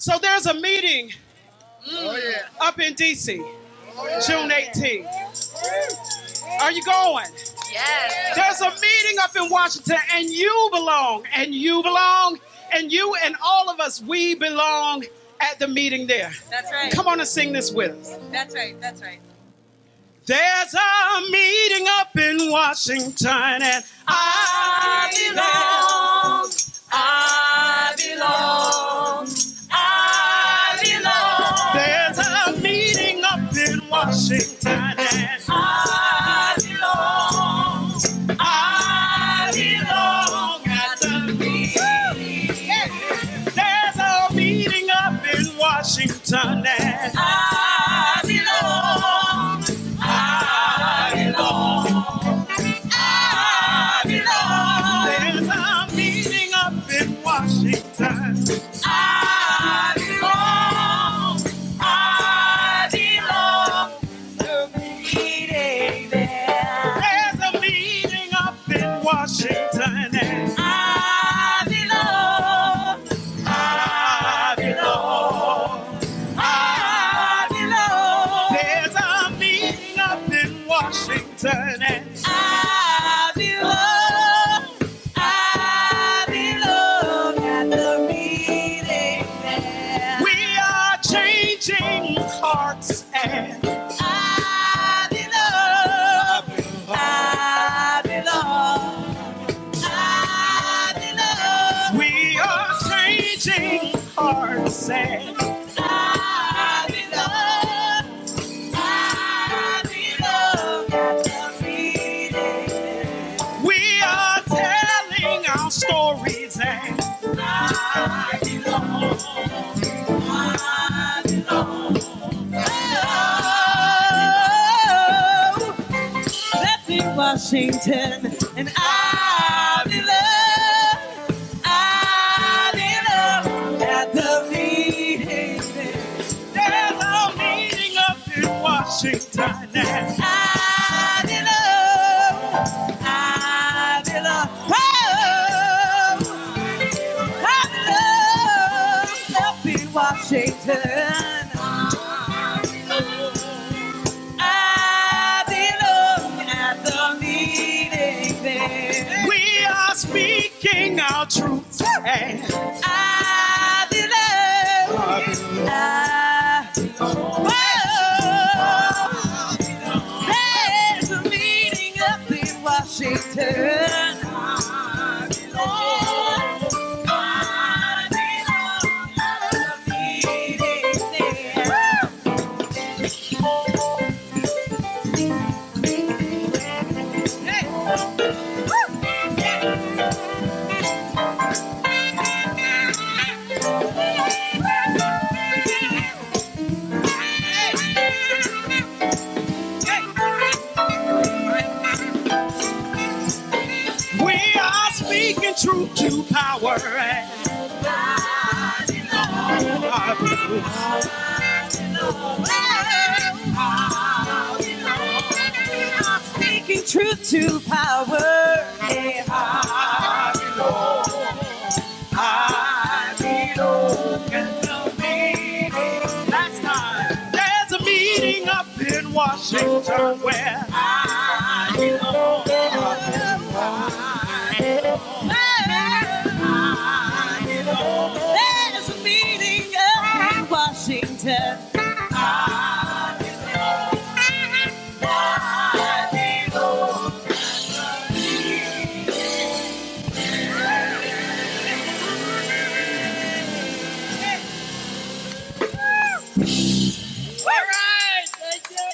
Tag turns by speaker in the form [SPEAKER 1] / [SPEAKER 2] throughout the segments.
[SPEAKER 1] So there's a meeting up in DC, June 18th. Are you going?
[SPEAKER 2] Yes.
[SPEAKER 1] There's a meeting up in Washington, and you belong, and you belong, and you and all of us, we belong at the meeting there.
[SPEAKER 2] That's right.
[SPEAKER 1] Come on and sing this with us.
[SPEAKER 2] That's right. That's right.
[SPEAKER 1] There's a meeting up in Washington, and I belong.
[SPEAKER 2] I belong. I belong.
[SPEAKER 1] There's a meeting up in Washington, and
[SPEAKER 2] I belong.
[SPEAKER 1] I belong at the meeting. There's a meeting up in Washington, and
[SPEAKER 2] I belong. I belong. I belong.
[SPEAKER 1] there's a meeting up in Washington.
[SPEAKER 2] I belong. I belong. The meeting there.
[SPEAKER 1] There's a meeting up in Washington, and
[SPEAKER 2] I belong. I belong. I belong.
[SPEAKER 1] there's a meeting up in Washington, and
[SPEAKER 2] I belong. I belong at the meeting there.
[SPEAKER 1] we are changing hearts, and
[SPEAKER 2] I belong. I belong. I belong.
[SPEAKER 1] we are changing hearts, and
[SPEAKER 2] I belong. I belong at the meeting there.
[SPEAKER 1] we are telling our stories, and
[SPEAKER 2] I belong. I belong. Oh, that's in Washington, and I belong. I belong at the meeting there.
[SPEAKER 1] there's a meeting up in Washington, and
[SPEAKER 2] I belong. I belong. Oh, I belong up in Washington. I belong at the meeting there.
[SPEAKER 1] we are speaking our truth, and
[SPEAKER 2] I belong. I there's a meeting up in Washington. I belong. I belong at the meeting there. Hey.
[SPEAKER 1] we are speaking truth to power, and
[SPEAKER 2] Speaking truth to power. Yeah.
[SPEAKER 1] I belong at the meeting. Last time, there's a meeting up in Washington where I belong.
[SPEAKER 2] There's a meeting up in Washington. I belong. I belong.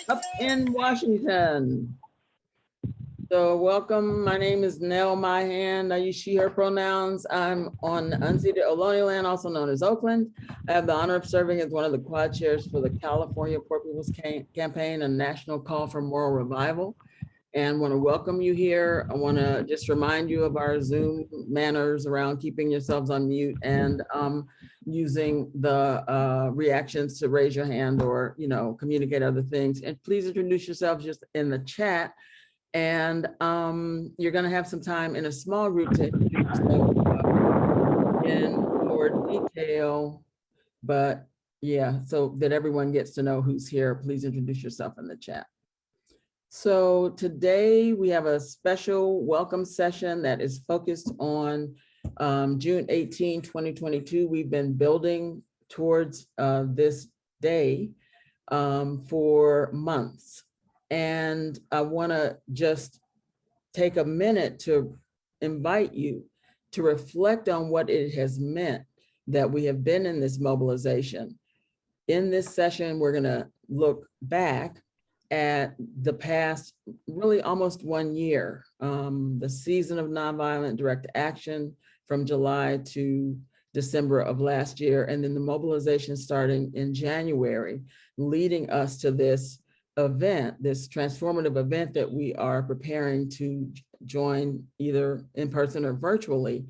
[SPEAKER 3] Up in Washington. So welcome, my name is Nell Myhand. I use she, her pronouns. I'm on unceded Ohlone land, also known as Oakland. I have the honor of serving as one of the quad chairs for the California Poor People's Campaign, a national call for moral revival. And want to welcome you here. I want to just remind you of our Zoom manners around keeping yourselves on mute and using the reactions to raise your hand or, communicate other things. And please introduce yourselves just in the chat. And you're going to have some time in a small group to introduce yourself in more detail But yeah, so that everyone gets to know who's here, please introduce yourself in the chat. So today we have a special welcome session that is focused on June 18, 2022. We've been building towards this day for months. And I want to just take a minute to invite you to reflect on what it has meant that we have been in this mobilization. In this session, we're going to look back at the past, really almost 1 year, the season of nonviolent direct action from July to December of last year, and then the mobilization starting in January, leading us to this event, this transformative event that we are preparing to join either in person or virtually.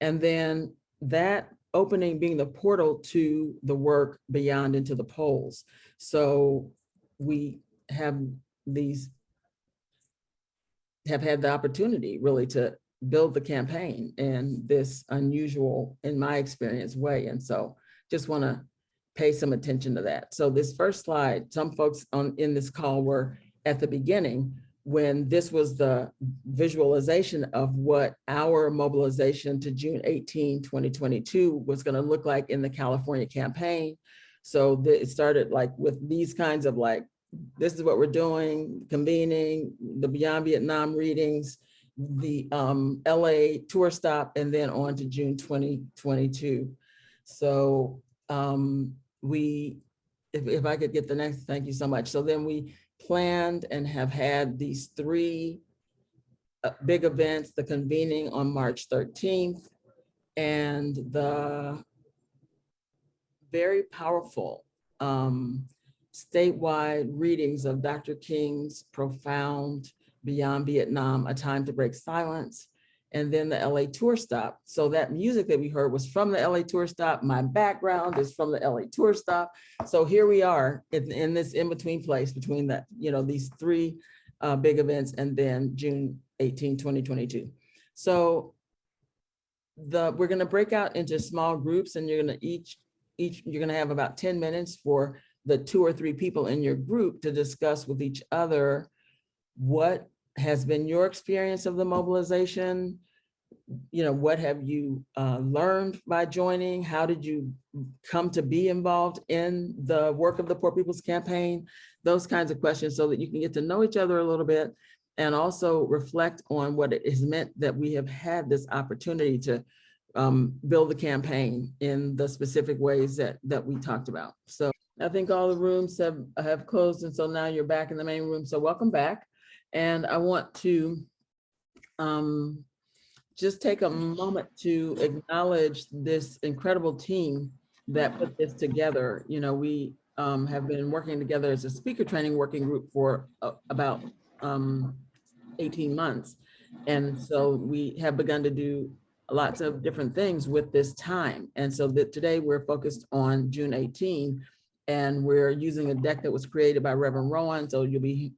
[SPEAKER 3] And then that opening being the portal to the work beyond into the polls. So we have had the opportunity really to build the campaign in this unusual, in my experience, way. And so just want to pay some attention to that. So this first slide, some folks in this call were at the beginning when this was the visualization of what our mobilization to June 18, 2022 was going to look like in the California campaign. So it started like with these kinds of like, this is what we're doing, convening, the Beyond Vietnam readings, the LA tour stop, and then on to June 2022. So if I could get the next, thank you so much. So then we planned and have had these 3 big events, the convening on March 13th, and the very powerful statewide readings of Dr. King's profound Beyond Vietnam, A Time to Break Silence, and then the LA tour stop. So that music that we heard was from the LA tour stop. My background is from the LA tour stop. So here we are in this in-between place between that, these 3 big events and then June 18, 2022. So we're gonna break out into small groups, and you're gonna have about 10 minutes for the 2 or 3 people in your group to discuss with each other what has been your experience of the mobilization. What have you learned by joining? How did you come to be involved in the work of the Poor People's Campaign? Those kinds of questions, so that you can get to know each other a little bit and also reflect on what it has meant that we have had this opportunity to build the campaign in the specific ways that we talked about. So I think all the rooms have closed, and so now you're back in the main room. So welcome back. And I want to just take a moment to acknowledge this incredible team that put this together. We have been working together as a speaker training working group for about 18 months. And so we have begun to do lots of different things with this time. And so that today we're focused on June 18, and we're using a deck that was created by Reverend Rowan. So you'll be,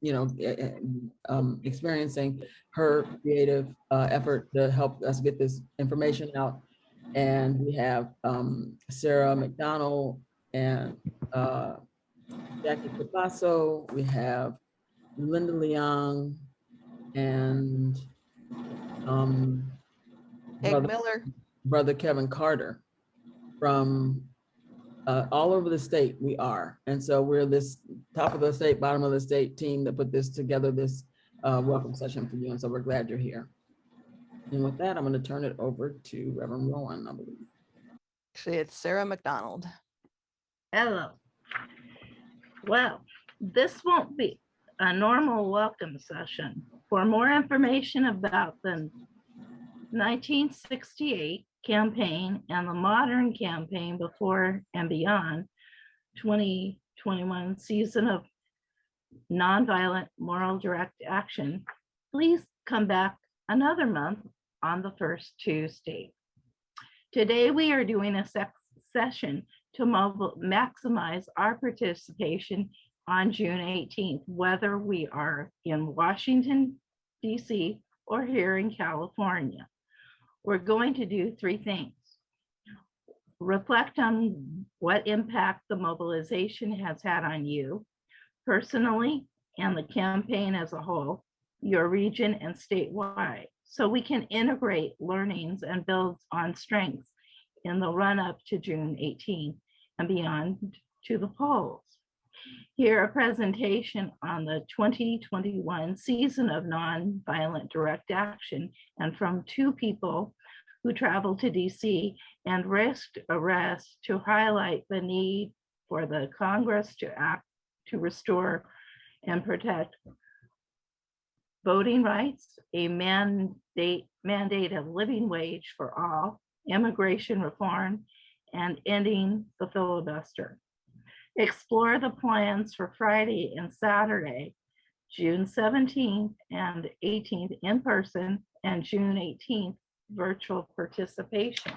[SPEAKER 3] experiencing her creative effort to help us get this information out. And we have Sarah McDonald and Jackie Capasso. We have Linda Leong and Brother Kevin Carter from all over the state. We are. And so we're this top of the state, bottom of the state team that put this together, this welcome session for you. And so we're glad you're here. And with that, I'm going to turn it over to Reverend Rowan, I believe.
[SPEAKER 4] Actually, it's Sarah McDonald.
[SPEAKER 5] Hello. Well, this won't be a normal welcome session. For more information about the 1968 campaign and the modern campaign before and beyond 2021 season of nonviolent moral direct action, please come back another month on the first Tuesday. Today we are doing a session to maximize our participation on June 18th, whether we are in Washington, DC, or here in California. We're going to do 3 things. Reflect on what impact the mobilization has had on you personally and the campaign as a whole, your region and statewide, so we can integrate learnings and build on strengths in the run up to June 18 and beyond to the polls. Here, a presentation on the 2021 season of nonviolent direct action, and from two people who traveled to DC and risked arrest to highlight the need for the Congress to act to restore and protect voting rights, a mandate a living wage for all, immigration reform, and ending the filibuster. Explore the plans for Friday and Saturday, June 17th and 18th in person, and June 18th virtual participation.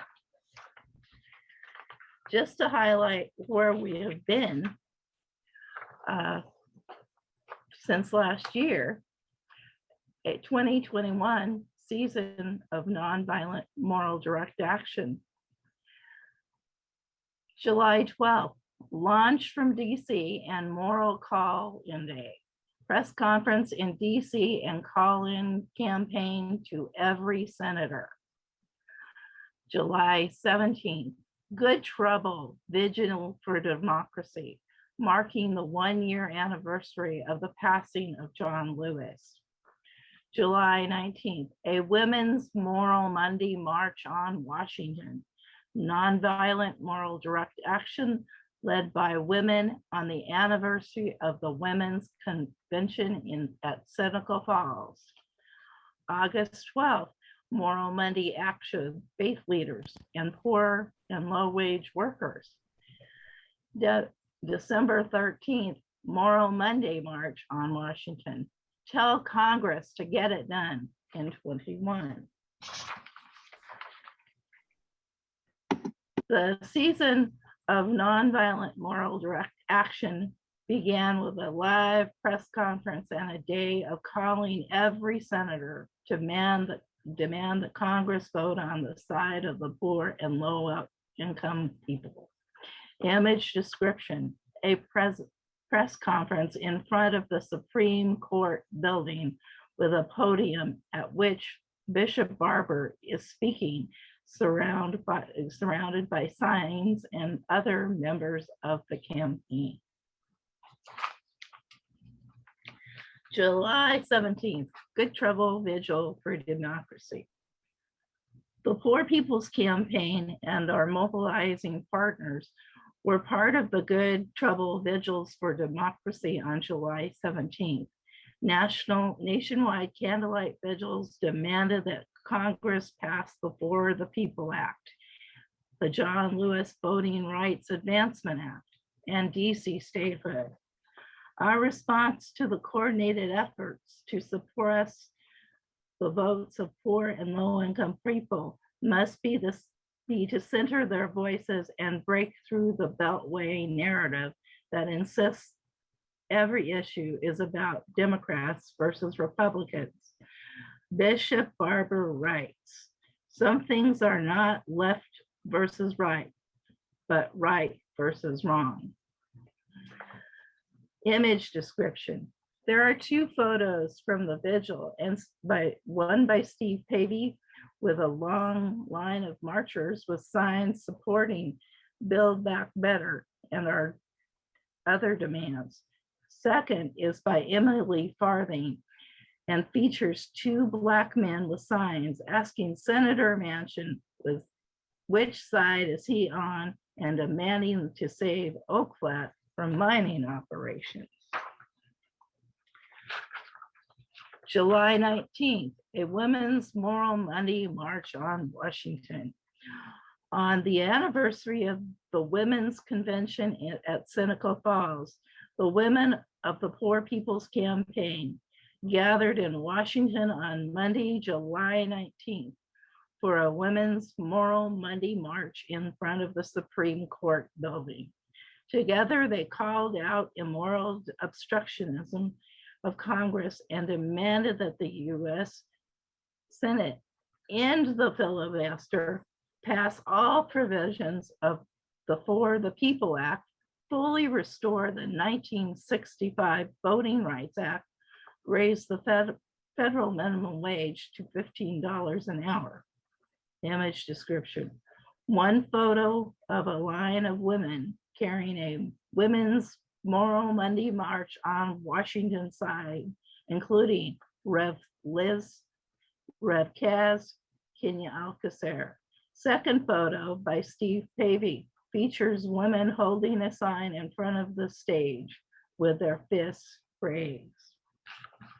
[SPEAKER 5] Just to highlight where we have been since last year, a 2021 season of nonviolent moral direct action. July 12th, launch from DC and moral call-in day. Press conference in DC and call-in campaign to every senator. July 17th, Good Trouble, Vigil for Democracy, marking the 1-year anniversary of the passing of John Lewis. July 19th, a Women's Moral Monday March on Washington, nonviolent moral direct action led by women on the anniversary of the Women's Convention at Seneca Falls. August 12th, Moral Monday action, faith leaders and poor and low wage workers. December 13th, Moral Monday March on Washington. Tell Congress to get it done in 21. The season of nonviolent moral direct action began with a live press conference and a day of calling every senator to demand that Congress vote on the side of the poor and low income people. Image description, a press conference in front of the Supreme Court building with a podium at which Bishop Barber is speaking, surrounded by signs and other members of the campaign. July 17th, Good Trouble Vigil for Democracy. The Poor People's Campaign and our mobilizing partners were part of the Good Trouble Vigils for Democracy on July 17th. Nationwide candlelight vigils demanded that Congress pass the For the People Act, the John Lewis Voting Rights Advancement Act, and DC statehood. Our response to the coordinated efforts to suppress the votes of poor and low-income people must be to center their voices and break through the Beltway narrative that insists every issue is about Democrats versus Republicans. Bishop Barber writes, some things are not left versus right, but right versus wrong. Image description. There are two photos from the vigil, and one by Steve Pavey with a long line of marchers with signs supporting Build Back Better and our other demands. Second is by Emily Farthing and features two Black men with signs asking Senator Manchin with which side is he on and demanding to save Oak Flat from mining operations. July 19th, a Women's Moral Monday March on Washington. On the anniversary of the Women's Convention at Seneca Falls, the women of the Poor People's Campaign gathered in Washington on Monday, July 19th for a Women's Moral Monday March in front of the Supreme Court building. Together, they called out immoral obstructionism of Congress and demanded that the U.S. Senate end the filibuster, pass all provisions of the For the People Act, fully restore the 1965 Voting Rights Act, raise the federal minimum wage to $15 an hour. Image description: one photo of a line of women carrying a women's Moral Monday March on Washington sign, including Rev. Liz, Rev. Kaz, Kenya Alcacer. Second photo by Steve Pavey features women holding a sign in front of the stage with their fists raised.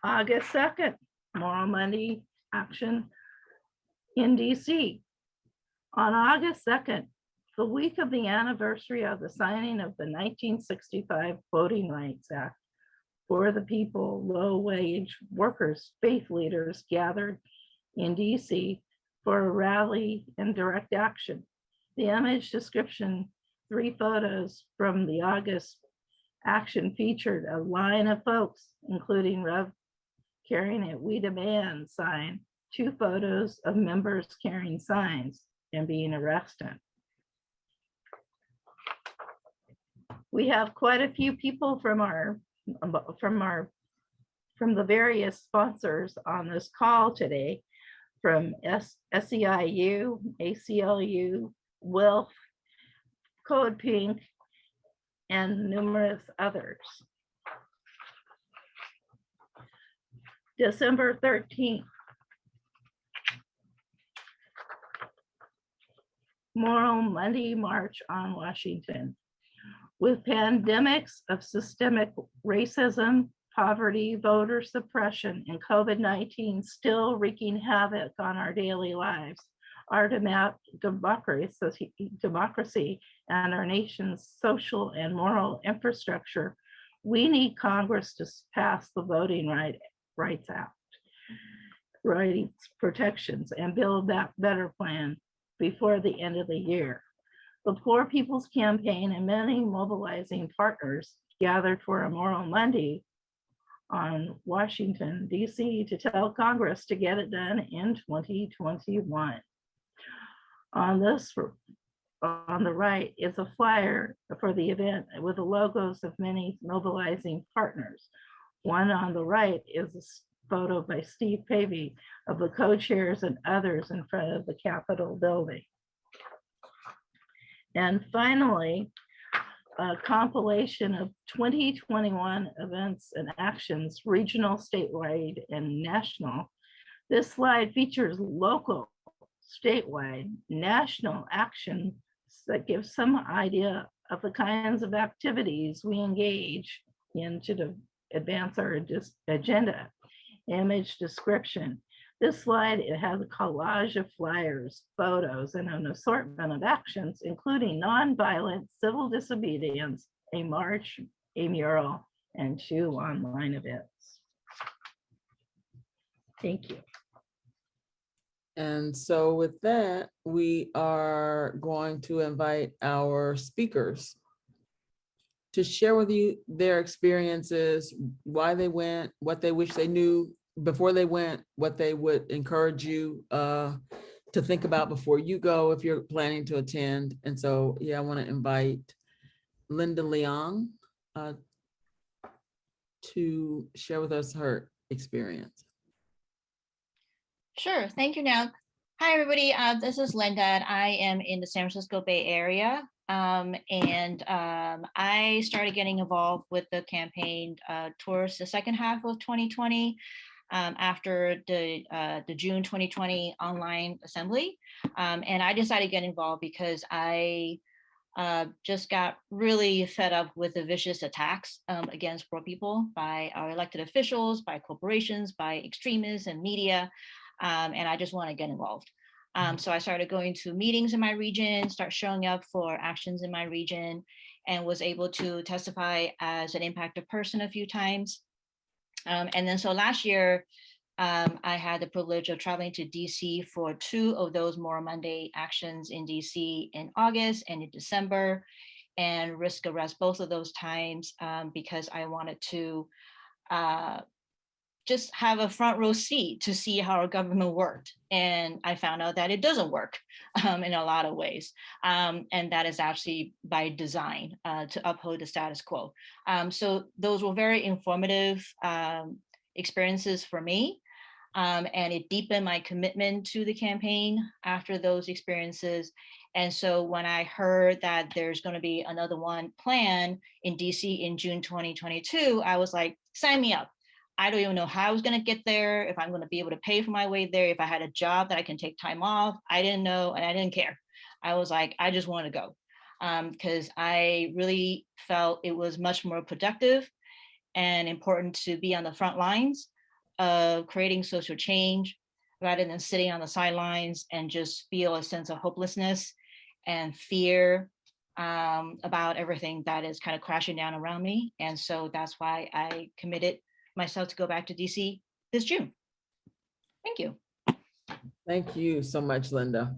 [SPEAKER 5] August 2nd, Moral Monday action in DC. On August 2nd, the week of the anniversary of the signing of the 1965 Voting Rights Act, For the People, low-wage workers, faith leaders gathered in DC for a rally and direct action. The image description: 3 photos from the August action featured a line of folks, including Rev. carrying a We Demand sign, 2 photos of members carrying signs and being arrested. We have quite a few people from the various sponsors on this call today, from SEIU, ACLU, WILF, Code Pink, and numerous others. December 13th, Moral Monday March on Washington. With pandemics of systemic racism, poverty, voter suppression, and COVID-19 still wreaking havoc on our daily lives, our democracy and our nation's social and moral infrastructure, we need Congress to pass the Voting Rights Act, rights protections, and build that better plan before the end of the year. The Poor People's Campaign and many mobilizing partners gathered for a Moral Monday on Washington, D.C. to tell Congress to get it done in 2021. On the right is a flyer for the event with the logos of many mobilizing partners. One on the right is a photo by Steve Pavey of the co-chairs and others in front of the Capitol building. And finally, a compilation of 2021 events and actions, regional, statewide, and national. This slide features local, statewide, national action that gives some idea of the kinds of activities we engage in to advance our agenda. Image description: this slide, it has a collage of flyers, photos, and an assortment of actions, including nonviolent civil disobedience, a march, a mural, and 2 online events. Thank you.
[SPEAKER 3] And so with that, we are going to invite our speakers to share with you their experiences, why they went, what they wish they knew before they went, what they would encourage you to think about before you go if you're planning to attend. And so, yeah, I want to invite Linda Leong to share with us her experience.
[SPEAKER 6] Sure. Thank you, Nell. Hi, everybody. This is Linda, and I am in the San Francisco Bay Area. I started getting involved with the campaign towards the second half of 2020, after the June 2020 online assembly. And I decided to get involved because I just got really fed up with the vicious attacks against poor people by our elected officials, by corporations, by extremists and media. And I just want to get involved. So I started going to meetings in my region, start showing up for actions in my region, and was able to testify as an impacted person a few times. And then so last year, I had the privilege of traveling to DC for 2 of those Moral Monday actions in DC in August and in December, and risk arrest both of those times because I wanted to just have a front row seat to see how our government worked. And I found out that it doesn't work in a lot of ways. And that is actually by design to uphold the status quo. So those were very informative experiences for me. And it deepened my commitment to the campaign after those experiences. And so when I heard that there's going to be another one planned in DC in June 2022, I was like, sign me up. I don't even know how I was going to get there, if I'm going to be able to pay for my way there, if I had a job that I can take time off. I didn't know, and I didn't care. I was like, I just want to go because I really felt it was much more productive and important to be on the front lines of creating social change rather than sitting on the sidelines and just feel a sense of hopelessness and fear about everything that is kind of crashing down around me. And so that's why I committed myself to go back to DC this June. Thank you.
[SPEAKER 3] Thank you so much, Linda.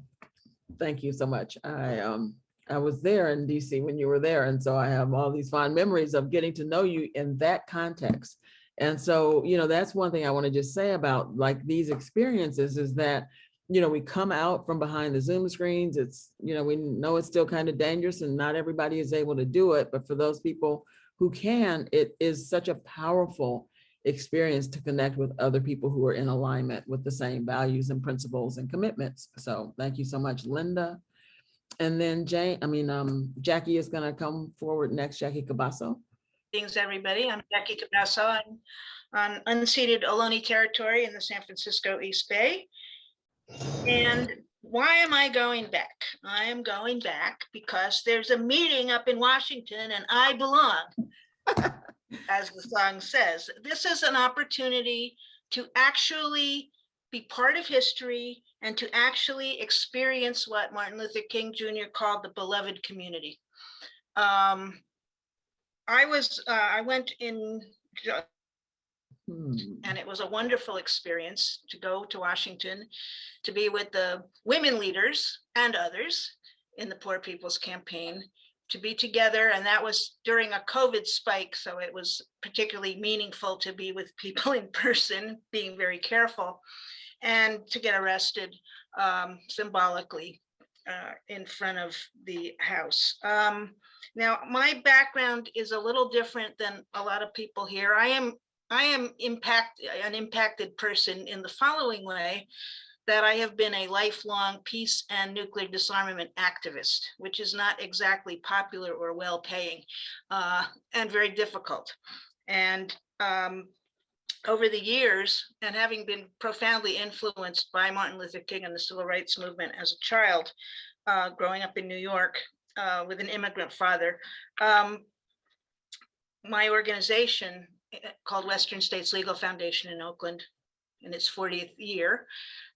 [SPEAKER 3] Thank you so much. I was there in DC when you were there, and so I have all these fond memories of getting to know you in that context. And so, you know, that's one thing I want to just say about like these experiences is that, you know, we come out from behind the Zoom screens. It's, you know, we know it's still kind of dangerous and not everybody is able to do it. But for those people who can, it is such a powerful experience to connect with other people who are in alignment with the same values and principles and commitments. So thank you so much, Linda. And then Jackie is going to come forward next, Jackie Cabasso.
[SPEAKER 7] Greetings, everybody. I'm Jackie Cabasso. I'm on unceded Ohlone territory in the San Francisco East Bay. And why am I going back? I am going back because there's a meeting up in Washington and I belong, as the song says. This is an opportunity to actually be part of history and to actually experience what Martin Luther King Jr. called the beloved community. I went in, and it was a wonderful experience to go to Washington, to be with the women leaders and others in the Poor People's Campaign, to be together. And that was during a COVID spike. So it was particularly meaningful to be with people in person, being very careful, and to get arrested symbolically in front of the House. Now, my background is a little different than a lot of people here. I am an impacted person in the following way, that I have been a lifelong peace and nuclear disarmament activist, which is not exactly popular or well-paying and very difficult. And over the years, and having been profoundly influenced by Martin Luther King and the civil rights movement as a child, growing up in New York with an immigrant father, my organization called Western States Legal Foundation in Oakland, in its 40th year,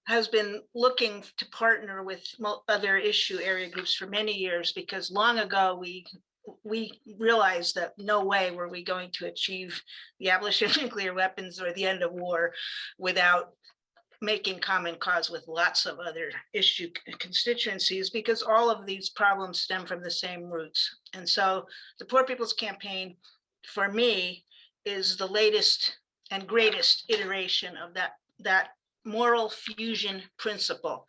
[SPEAKER 7] has been looking to partner with other issue area groups for many years, because long ago we realized that no way were we going to achieve the abolition of nuclear weapons or the end of war without making common cause with lots of other issue constituencies, because all of these problems stem from the same roots. And so the Poor People's Campaign, for me, is the latest and greatest iteration of that moral fusion principle.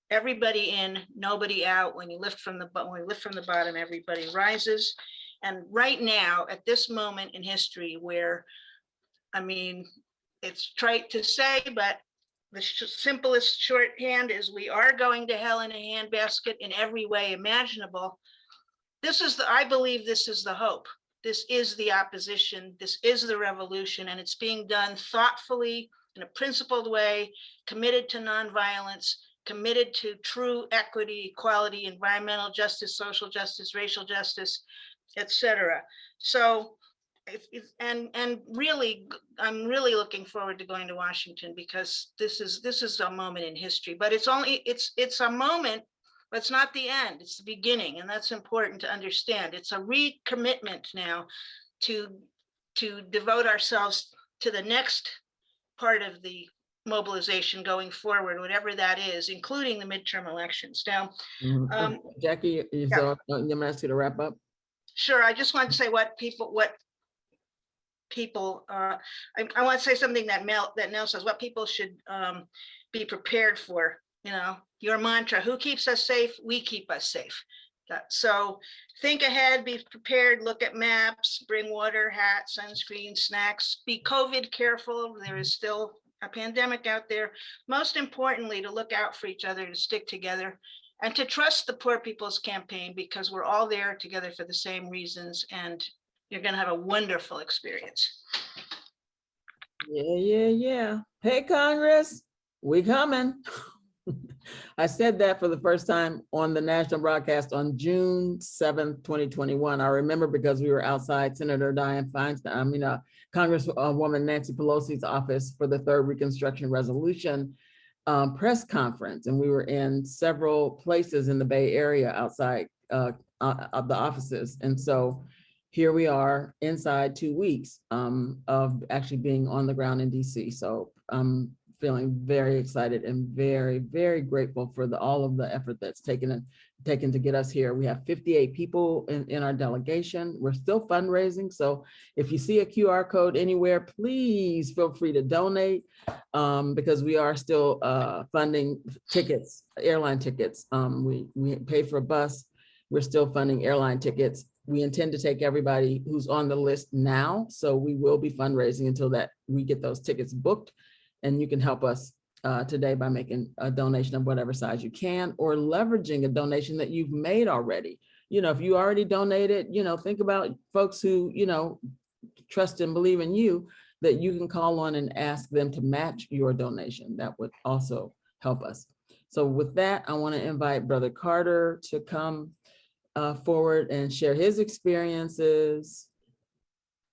[SPEAKER 7] Everybody in, nobody out. When you lift from the bottom, everybody rises. And right now, at this moment in history, where, I mean, it's trite to say, but the simplest shorthand is we are going to hell in a handbasket in every way imaginable. I believe this is the hope. This is the opposition. This is the revolution, and it's being done thoughtfully, in a principled way, committed to nonviolence, committed to true equity, equality, environmental justice, social justice, racial justice, etc. So, and really, I'm really looking forward to going to Washington, because this is a moment in history. But it's a moment, but it's not the end. It's the beginning, and that's important to understand. It's a recommitment now to devote ourselves to the next part of the mobilization going forward, whatever that is, including the midterm elections. Now,
[SPEAKER 3] Jackie, so I'm going to ask you to wrap up.
[SPEAKER 7] Sure. I just wanted to say what people, I want to say something that Nell says, what people should be prepared for, you know, your mantra, who keeps us safe? We keep us safe. So think ahead, be prepared, look at maps, bring water, hat, sunscreen, snacks, be COVID careful. There is still a pandemic out there. Most importantly, to look out for each other, to stick together, and to trust the Poor People's Campaign, because we're all there together for the same reasons, and you're going to have a wonderful experience.
[SPEAKER 3] Yeah. Hey, Congress, we coming. I said that for the first time on the national broadcast on June 7th, 2021. I remember because we were outside Senator Dianne Feinstein, Congresswoman Nancy Pelosi's office for the third Reconstruction Resolution press conference. And we were in several places in the Bay Area outside of the offices. And so here we are inside 2 weeks of actually being on the ground in DC. So I'm feeling very excited and very, very grateful for all of the effort that's taken to get us here. We have 58 people in our delegation. We're still fundraising. So if you see a QR code anywhere, please feel free to donate because we are still funding tickets, airline tickets. We pay for a bus. We're still funding airline tickets. We intend to take everybody who's on the list now. So we will be fundraising until that we get those tickets booked. And you can help us today by making a donation of whatever size you can, or leveraging a donation that you've made already. You know, if you already donated, you know, think about folks who, you know, trust and believe in you, that you can call on and ask them to match your donation. That would also help us. So with that, I want to invite Brother Carter to come forward and share his experiences.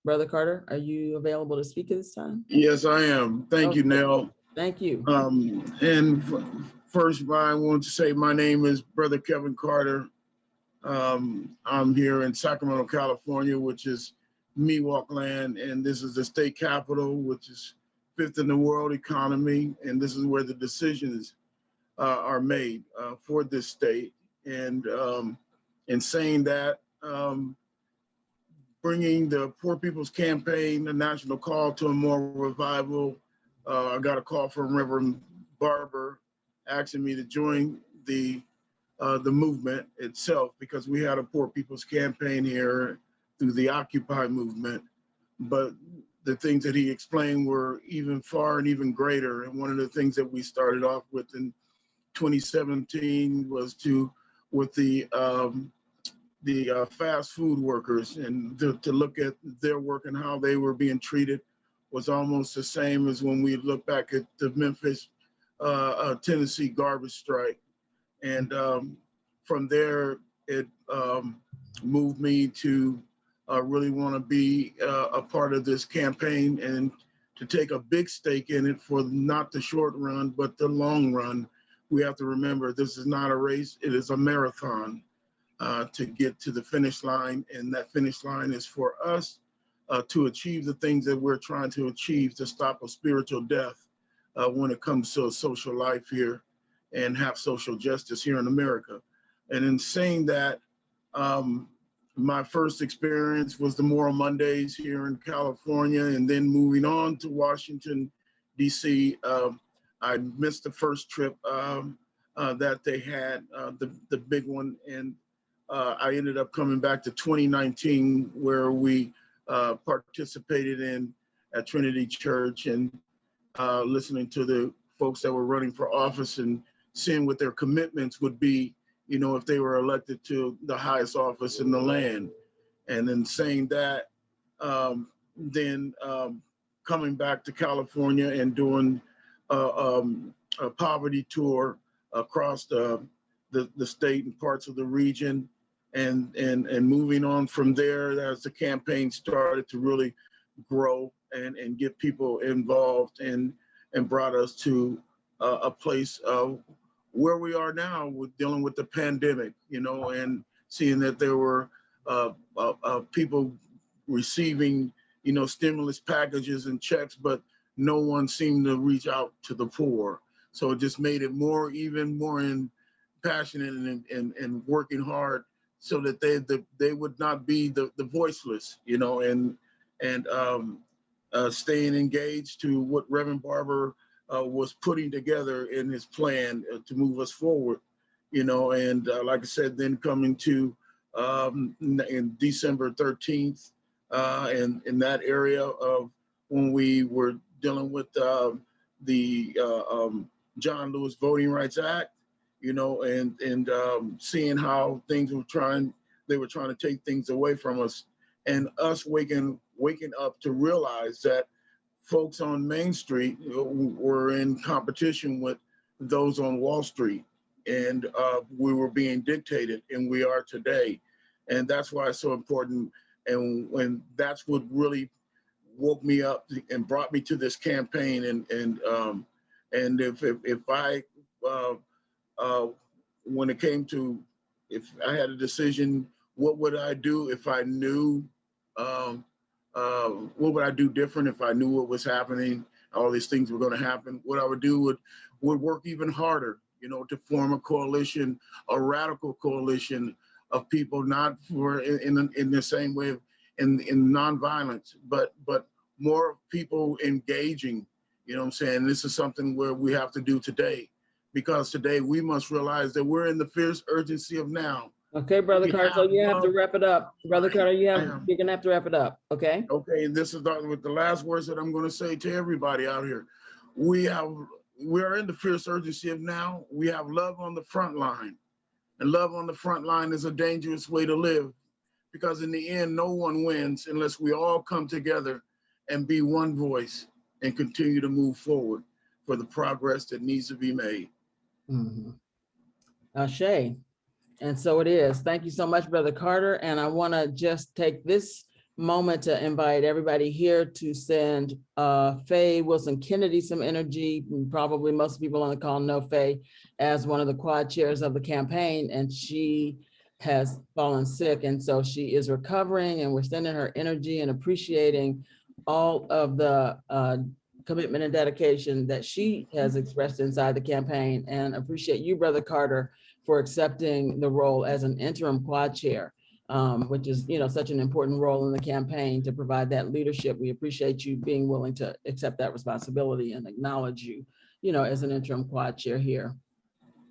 [SPEAKER 3] Brother Carter, are you available to speak at this time?
[SPEAKER 8] Yes, I am. Thank you, Nell.
[SPEAKER 3] Thank you.
[SPEAKER 8] First, I want to say my name is Brother Kevin Carter. I'm here in Sacramento, California, which is Miwok land, and this is the state capital, which is fifth in the world economy, and this is where the decisions are made for this state. And in saying that, bringing the Poor People's Campaign, the national call to a more revival. I got a call from Reverend Barber asking me to join the movement itself, because we had a Poor People's Campaign here through the Occupy movement. But the things that he explained were even far and even greater. And one of the things that we started off with in 2017 was with the fast food workers, and to look at their work and how they were being treated was almost the same as when we look back at the Memphis, Tennessee garbage strike. And from there, it moved me to really want to be a part of this campaign and to take a big stake in it for not the short run, but the long run. We have to remember this is not a race, it is a marathon. To get to the finish line, and that finish line is for us to achieve the things that we're trying to achieve, to stop a spiritual death when it comes to a social life here and have social justice here in America. And in saying that, my first experience was the Moral Mondays here in California, and then moving on to Washington, DC. I missed the first trip that they had, the big one, and I ended up coming back to 2019, where we participated at Trinity Church, and listening to the folks that were running for office and seeing what their commitments would be, you know, if they were elected to the highest office in the land. And then saying that, then coming back to California and doing a poverty tour across the state and parts of the region. And moving on from there, as the campaign started to really grow and get people involved, and brought us to a place where we are now with dealing with the pandemic, you know, and seeing that there were people receiving, you know, stimulus packages and checks, but no one seemed to reach out to the poor. So it just made it even more passionate and working hard, so that they would not be the voiceless, you know, and and staying engaged to what Reverend Barber was putting together in his plan to move us forward, you know, and like I said, then coming to in December 13th, in that area of when we were dealing with the John Lewis Voting Rights Act, you know, and seeing how things they were trying to take things away from us, and us waking up to realize that folks on Main Street were in competition with those on Wall Street, and we were being dictated, and we are today. And that's why it's so important. And when that's what really woke me up and brought me to this campaign. And if I when it came to, if I had a decision, what would I do if I knew, what would I do different if I knew what was happening, all these things were going to happen? What I would do would work even harder, you know, to form a coalition, a radical coalition of people, not for in the same way in nonviolence, but more people engaging. You know what I'm saying? This is something where we have to do today, because today we must realize that we're in the fierce urgency of now.
[SPEAKER 3] Okay, Brother Carter, so you have to wrap it up. Brother Carter, you're gonna have to wrap it up, okay?
[SPEAKER 8] Okay, and this is with the last words that I'm going to say to everybody out here. We are in the fierce urgency of now. We have love on the front line, and love on the front line is a dangerous way to live, because in the end, no one wins unless we all come together and be one voice and continue to move forward for the progress that needs to be made.
[SPEAKER 3] Ashe. And so it is. Thank you so much, Brother Carter. And I want to just take this moment to invite everybody here to send Faye Wilson Kennedy some energy. Probably most people on the call know Faye as one of the quad chairs of the campaign, and she has fallen sick. And so she is recovering, and we're sending her energy and appreciating all of the commitment and dedication that she has expressed inside the campaign, and appreciate you, Brother Carter, for accepting the role as an interim quad chair, which is, you know, such an important role in the campaign to provide that leadership. We appreciate you being willing to accept that responsibility and acknowledge you, you know, as an interim quad chair here.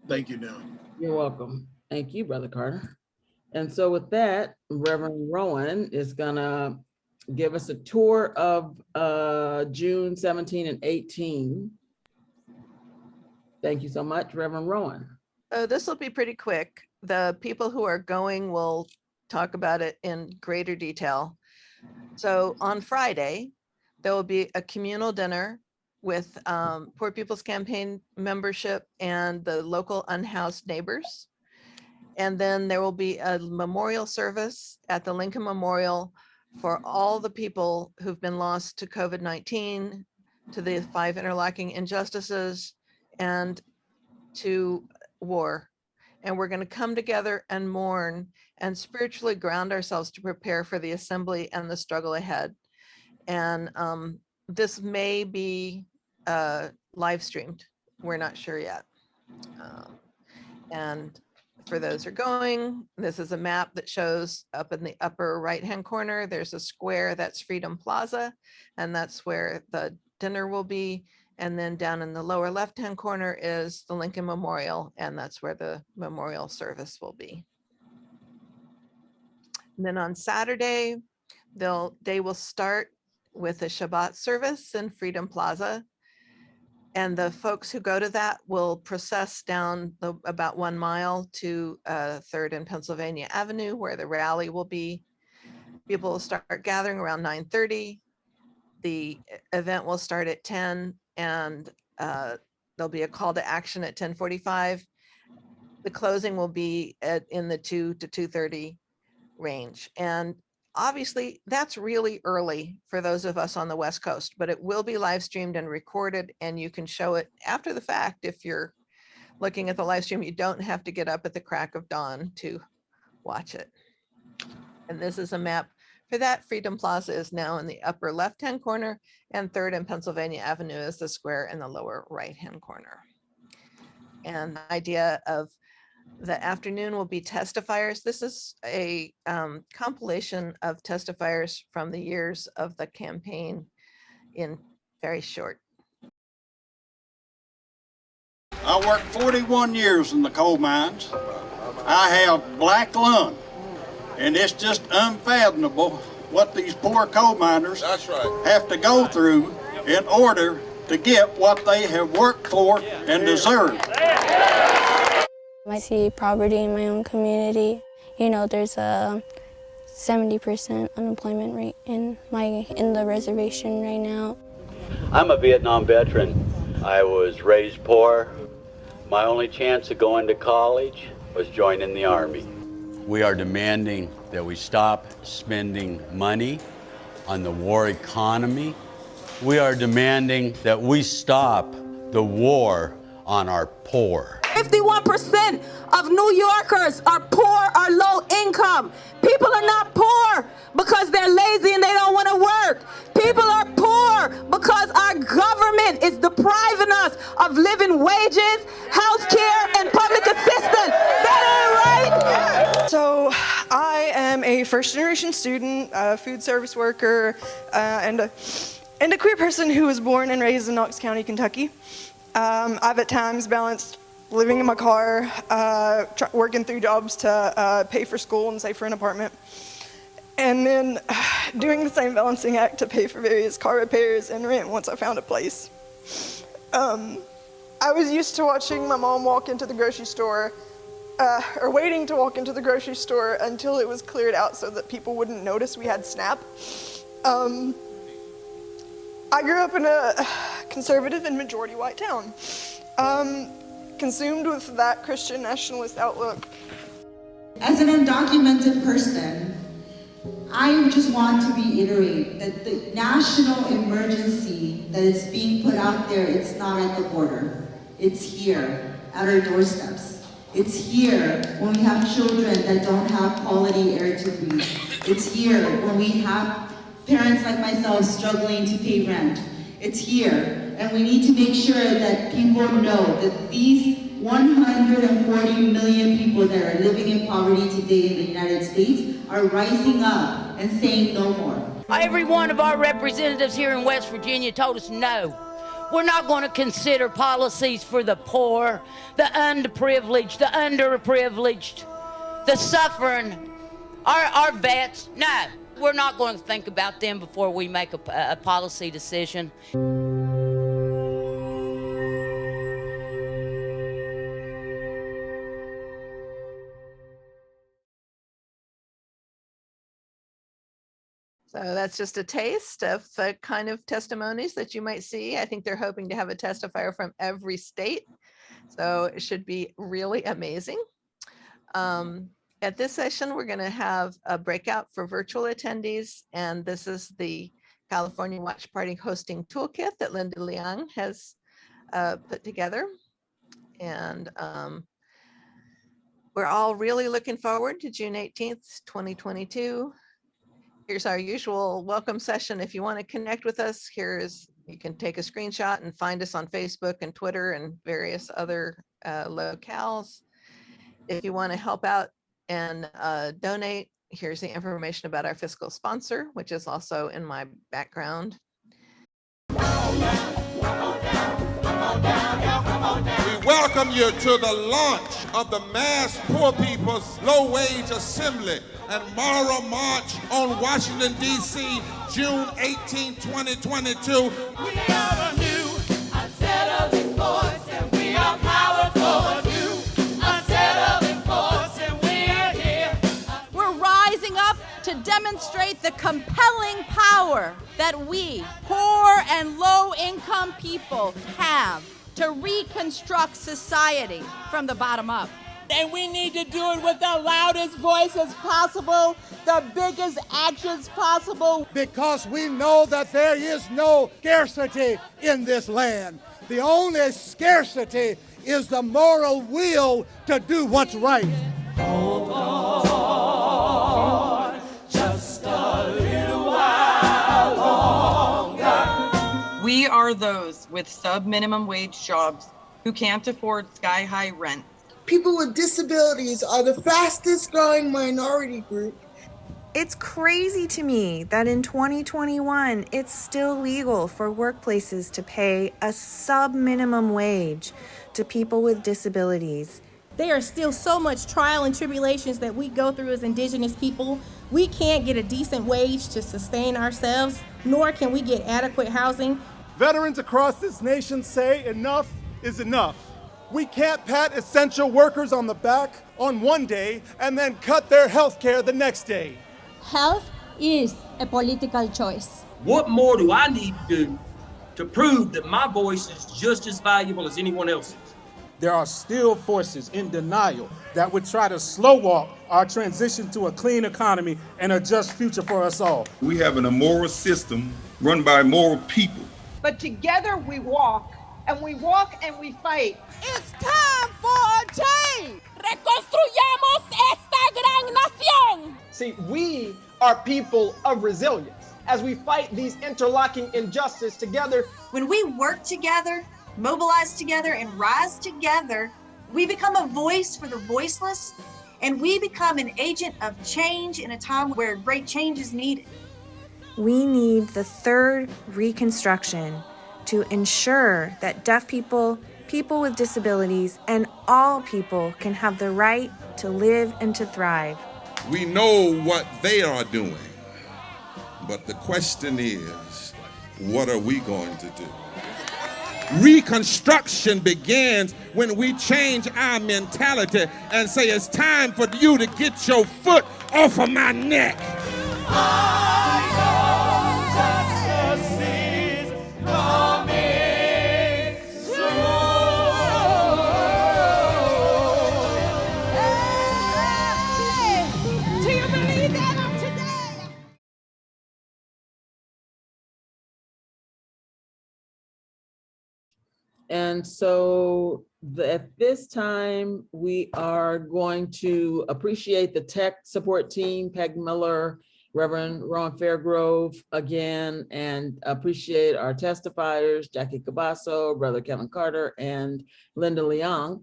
[SPEAKER 8] Thank you, Nell.
[SPEAKER 3] You're welcome. Thank you, Brother Carter. And so with that, Reverend Rowan is gonna give us a tour of June 17 and 18. Thank you so much, Reverend Rowan.
[SPEAKER 4] This will be pretty quick. The people who are going will talk about it in greater detail. So on Friday, there will be a communal dinner with Poor People's Campaign membership and the local unhoused neighbors. And then there will be a memorial service at the Lincoln Memorial for all the people who've been lost to COVID-19, to the 5 interlocking injustices, and to war. And we're going to come together and mourn and spiritually ground ourselves to prepare for the assembly and the struggle ahead. And this may be live streamed. We're not sure yet. And for those who are going, this is a map that shows up in the upper right-hand corner. There's a square that's Freedom Plaza, and that's where the dinner will be. And then down in the lower left-hand corner is the Lincoln Memorial, and that's where the memorial service will be. And then on Saturday, they will start with a Shabbat service in Freedom Plaza. And the folks who go to that will process down about 1 mile to 3rd and Pennsylvania Avenue, where the rally will be. People will start gathering around 9:30. The event will start at 10, and there'll be a call to action at 10:45. The closing will be in the 2 to 2:30 range. And obviously that's really early for those of us on the West Coast, but it will be live streamed and recorded, and you can show it after the fact. If you're looking at the live stream, you don't have to get up at the crack of dawn to watch it. And this is a map for that. Freedom Plaza is now in the upper left-hand corner, and 3rd and Pennsylvania Avenue is the square in the lower right-hand corner. And the idea of The afternoon will be testifiers. This is a compilation of testifiers from the years of the campaign in very short.
[SPEAKER 9] I worked 41 years in the coal mines. I have black lung, and it's just unfathomable what these poor coal miners have to go through in order to get what they have worked for and deserve.
[SPEAKER 10] I see poverty in my own community. You know, there's a 70% unemployment rate in the reservation right now.
[SPEAKER 11] I'm a Vietnam veteran. I was raised poor. My only chance of going to college was joining the Army. We are demanding that we stop spending money on the war economy. We are demanding that we stop the war on our poor.
[SPEAKER 2] 51% of New Yorkers are poor or low income. People are not poor because they're lazy and they don't want to work. People are poor because our government is depriving us of living wages, health care, and public assistance. That ain't right.
[SPEAKER 12] So I am a first-generation student, a food service worker, and a queer person who was born and raised in Knox County, Kentucky. I've at times balanced living in my car, working through jobs to pay for school and save for an apartment, and then doing the same balancing act to pay for various car repairs and rent once I found a place. I was used to watching my mom walk into the grocery store, or waiting to walk into the grocery store until it was cleared out so that people wouldn't notice we had SNAP. I grew up in a conservative and majority white town, consumed with that Christian nationalist outlook.
[SPEAKER 13] As an undocumented person, I just want to reiterate that the national emergency that is being put out there, it's not at the border. It's here, at our doorsteps. It's here when we have children that don't have quality air to breathe. It's here when we have parents like myself struggling to pay rent. It's here, and we need to make sure that people know that these 140 million people that are living in poverty today in the United States are rising up and saying no more.
[SPEAKER 14] Every one of our representatives here in West Virginia told us no. We're not going to consider policies for the poor, the underprivileged, the underprivileged, the suffering, our vets. No. We're not going to think about them before we make a policy decision.
[SPEAKER 4] So that's just a taste of the kind of testimonies that you might see. I think they're hoping to have a testifier from every state. So it should be really amazing. At this session, we're going to have a breakout for virtual attendees, and this is the California Watch Party hosting toolkit that Linda Liang has put together. And we're all really looking forward to June 18th, 2022. Here's our usual welcome session. If you want to connect with us, you can take a screenshot and find us on Facebook and Twitter and various other locales. If you want to help out and donate, here's the information about our fiscal sponsor, which is also in my background.
[SPEAKER 15] We welcome you to the launch of the Mass Poor People's Low Wage Assembly and Moral March on Washington, D.C., June 18, 2022.
[SPEAKER 2] We are a new, unsettling force, and we are powerful.
[SPEAKER 16] To demonstrate the compelling power that we, poor and low-income people, have to reconstruct society from the bottom up.
[SPEAKER 17] And we need to do it with the loudest voices possible, the biggest actions possible.
[SPEAKER 18] Because we know that there is no scarcity in this land. The only scarcity is the moral will to do what's right.
[SPEAKER 2] Hold on, just a little while longer.
[SPEAKER 19] We are those with sub-minimum wage jobs who can't afford sky-high rent. people with disabilities are the fastest growing minority group.
[SPEAKER 20] It's crazy to me that in 2021, it's still legal for workplaces to pay a sub-minimum wage to people with disabilities.
[SPEAKER 21] There are still so much trial and tribulations that we go through as Indigenous people. We can't get a decent wage to sustain ourselves, nor can we get adequate housing.
[SPEAKER 18] Veterans across this nation say enough is enough. We can't pat essential workers on the back on one day and then cut their health care the next day.
[SPEAKER 22] Health is a political choice.
[SPEAKER 23] What more do I need to do to prove that my voice is just as valuable as anyone else's?
[SPEAKER 24] There are still forces in denial that would try to slow walk our transition to a clean economy and a just future for us all.
[SPEAKER 25] We have an immoral system run by immoral people.
[SPEAKER 26] But together we walk and we fight.
[SPEAKER 17] It's time for a change. Reconstruyamos esta gran nación.
[SPEAKER 26] See, we are people of resilience as we fight these interlocking injustices together.
[SPEAKER 27] When we work together, mobilize together, and rise together, we become a voice for the voiceless, and we become an agent of change in a time where great change is needed.
[SPEAKER 20] We need the third Reconstruction to ensure that deaf people, people with disabilities, and all people can have the right to live and to thrive.
[SPEAKER 15] We know what they are doing, but the question is, what are we going to do? Reconstruction begins when we change our mentality and say it's time for you to get your foot off of my neck.
[SPEAKER 3] And so at this time, we are going to appreciate the tech support team, Peg Miller, Reverend Ron Fairgrove again, and appreciate our testifiers, Jackie Cabasso, Brother Kevin Carter, and Linda Leong.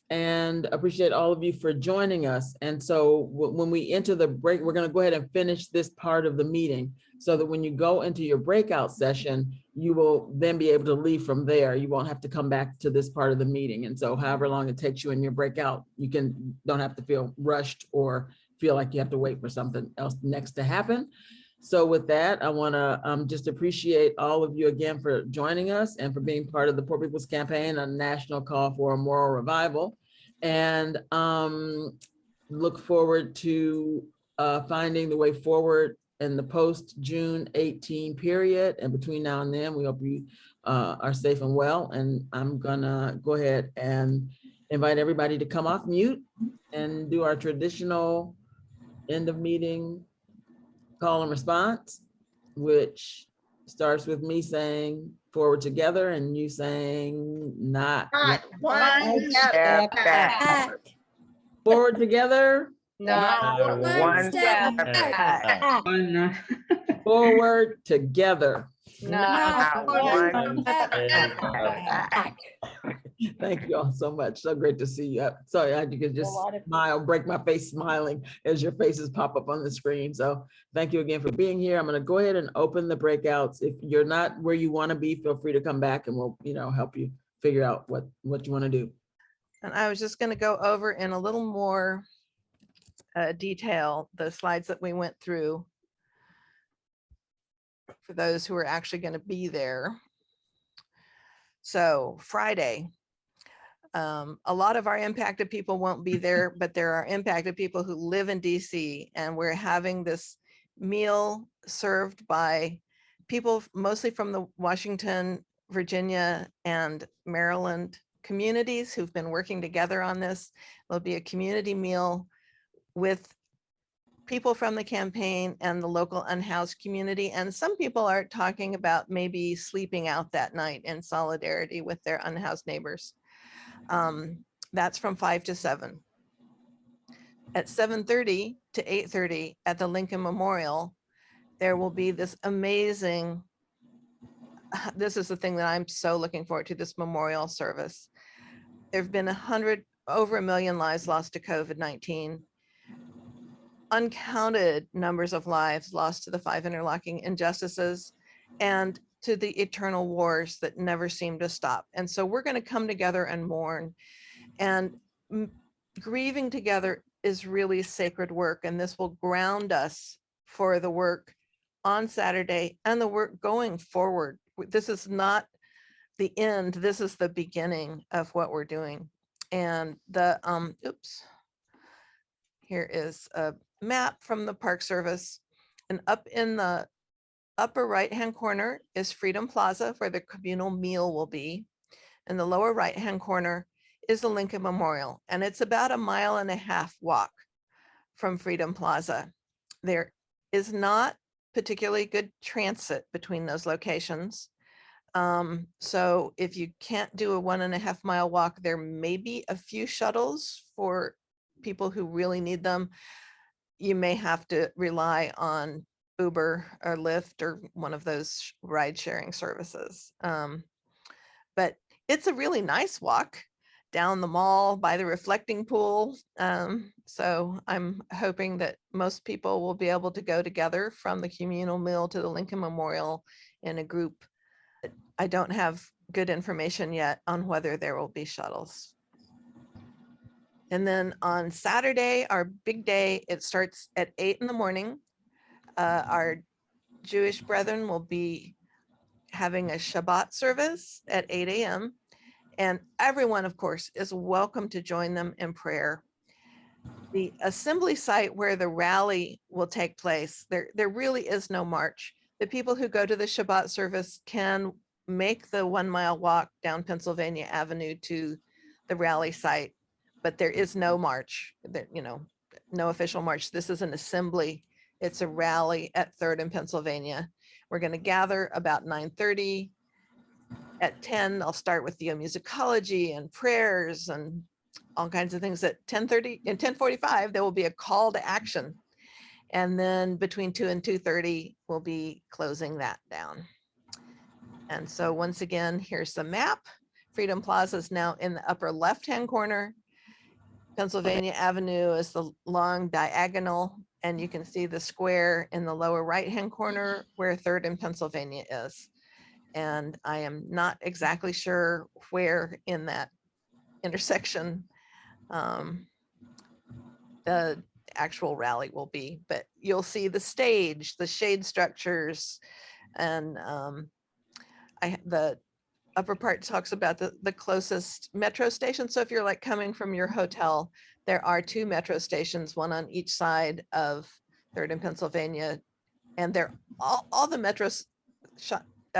[SPEAKER 3] And appreciate all of you for joining us. And so when we enter the break, we're going to go ahead and finish this part of the meeting so that when you go into your breakout session, you will then be able to leave from there. You won't have to come back to this part of the meeting. And so however long it takes you in your breakout, you don't have to feel rushed or feel like you have to wait for something else next to happen. So with that, I want to just appreciate all of you again for joining us and for being part of the Poor People's Campaign, a national call for a moral revival. And look forward to finding the way forward in the post-June 18 period. And between now and then, we hope you are safe and well. And I'm gonna go ahead and invite everybody to come off mute and do our traditional end of meeting call and response, which starts with me saying forward together and you saying not
[SPEAKER 26] One step back.
[SPEAKER 3] Forward together.
[SPEAKER 26] One step back.
[SPEAKER 3] Forward together.
[SPEAKER 26] One step back.
[SPEAKER 3] Thank you all so much. So great to see you. Sorry, you could just smile, break my face smiling as your faces pop up on the screen. So thank you again for being here. I'm going to go ahead and open the breakouts. If you're not where you want to be, feel free to come back and we'll, help you figure out what you want to do.
[SPEAKER 4] And I was just going to go over in a little more detail the slides that we went through for those who are actually going to be there. So Friday, a lot of our impacted people won't be there, but there are impacted people who live in DC, and we're having this meal served by people mostly from the Washington, Virginia, and Maryland communities who've been working together on this. There'll be a community meal with people from the campaign and the local unhoused community. And some people are talking about maybe sleeping out that night in solidarity with their unhoused neighbors. That's from 5 to 7. At 7:30 to 8:30 at the Lincoln Memorial, there will be this amazing, this is the thing that I'm so looking forward to, this memorial service. There have been over 1 million lives lost to COVID-19, uncounted numbers of lives lost to the 5 interlocking injustices, and to the eternal wars that never seem to stop. And so we're going to come together and mourn, and grieving together is really sacred work. And this will ground us for the work on Saturday and the work going forward. This is not the end. This is the beginning of what we're doing. And the, here is a map from the Park Service, and up in the upper right-hand corner is Freedom Plaza, where the communal meal will be. In the lower right-hand corner is the Lincoln Memorial, and it's about 1.5 mile walk from Freedom Plaza. There is not particularly good transit between those locations. So if you can't do a 1.5 mile walk, there may be a few shuttles for people who really need them. You may have to rely on Uber or Lyft or one of those ride sharing services. But it's a really nice walk down the mall by the reflecting pool. So I'm hoping that most people will be able to go together from the communal meal to the Lincoln Memorial in a group. I don't have good information yet on whether there will be shuttles. And then on Saturday, our big day, it starts at 8 in the morning. Our Jewish brethren will be having a Shabbat service at 8 a.m. And everyone, of course, is welcome to join them in prayer. The assembly site where the rally will take place, there really is no march. The people who go to the Shabbat service can make the 1 mile walk down Pennsylvania Avenue to the rally site, but there is no march, no official march. This is an assembly. It's a rally at 3rd and Pennsylvania. We're going to gather about 9:30. At 10, I'll start with theomusicology and prayers and all kinds of things. At 10:30 and 10:45, there will be a call to action. And then between 2 and 2:30, we'll be closing that down. And so once again, here's the map. Freedom Plaza is now in the upper left-hand corner. Pennsylvania Avenue is the long diagonal, and you can see the square in the lower right-hand corner where 3rd and Pennsylvania is. And I am not exactly sure where in that intersection the actual rally will be, but you'll see the stage, the shade structures, and the upper part talks about the closest metro station. So if you're like coming from your hotel, there are 2 metro stations, one on each side of 3rd and Pennsylvania, and they're all the metro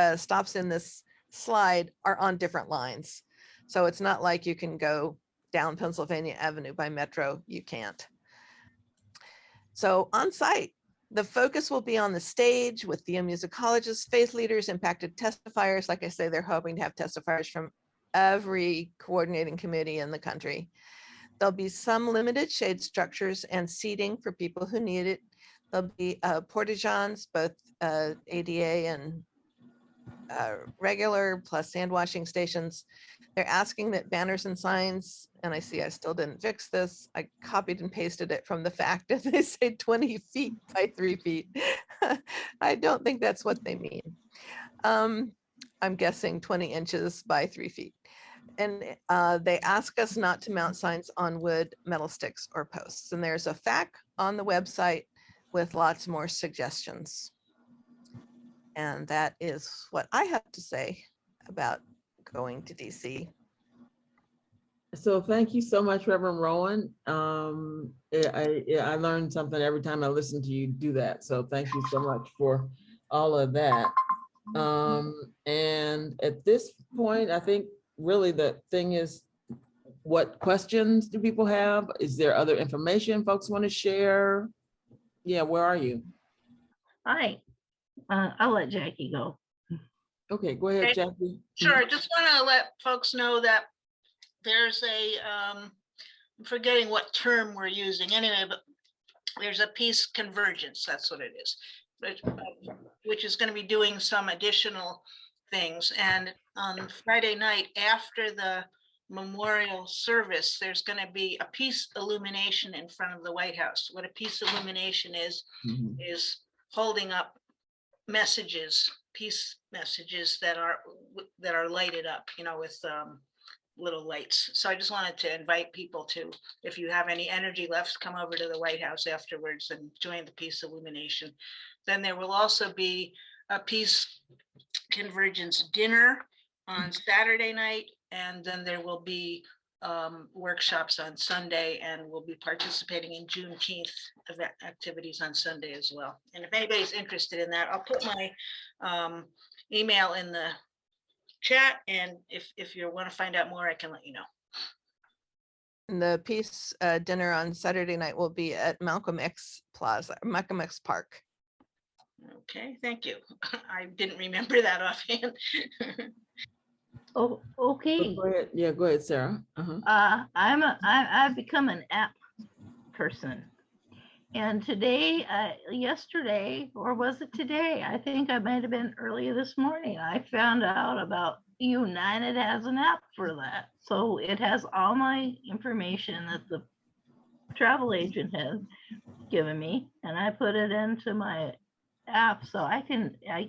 [SPEAKER 4] stops in this slide are on different lines. So it's not like you can go down Pennsylvania Avenue by metro, you can't. So on site, the focus will be on the stage with theomusicologists, faith leaders, impacted testifiers. Like I say, they're hoping to have testifiers from every coordinating committee in the country. There'll be some limited shade structures and seating for people who need it. There'll be porta-johns, both ADA and regular, plus sand washing stations. They're asking that banners and signs, and I see I still didn't fix this. I copied and pasted it from the fact that they say 20 feet by 3 feet. I don't think that's what they mean. I'm guessing 20 inches by 3 feet. And they ask us not to mount signs on wood, metal sticks, or posts. And there's a FAQ on the website with lots more suggestions. And that is what I have to say about going to DC.
[SPEAKER 3] So thank you so much, Reverend Rowan. I learned something every time I listen to you do that. So thank you so much for all of that. And at this point, I think really the thing is, what questions do people have? Is there other information folks want to share? Yeah, where are you?
[SPEAKER 1] Hi, I'll let Jackie go.
[SPEAKER 3] Okay, go ahead, Jackie.
[SPEAKER 1] Sure, I just want to let folks know that there's a, I'm forgetting what term we're using anyway, but there's a peace convergence, that's what it is, which is going to be doing some additional things. And on Friday night after the memorial service, there's going to be a peace illumination in front of the White House. What a peace illumination is holding up messages, peace messages that are lighted up, you know, with little lights. So I just wanted to invite people to, if you have any energy left, come over to the White House afterwards and join the peace illumination. Then there will also be a peace convergence dinner on Saturday night, and then there will be workshops on Sunday, and we'll be participating in Juneteenth event activities on Sunday as well. And if anybody's interested in that, I'll put my email in the chat, and if you want to find out more, I can let you know.
[SPEAKER 4] And the peace dinner on Saturday night will be at Malcolm X Park.
[SPEAKER 1] Okay, thank you. I didn't remember that offhand.
[SPEAKER 5] Oh, okay.
[SPEAKER 3] Go ahead. Yeah, go ahead, Sarah.
[SPEAKER 5] I've become an app person. And today, yesterday, or was it today? I think I might have been earlier this morning. I found out about United has an app for that. So it has all my information that the travel agent has given me, and I put it into my app so I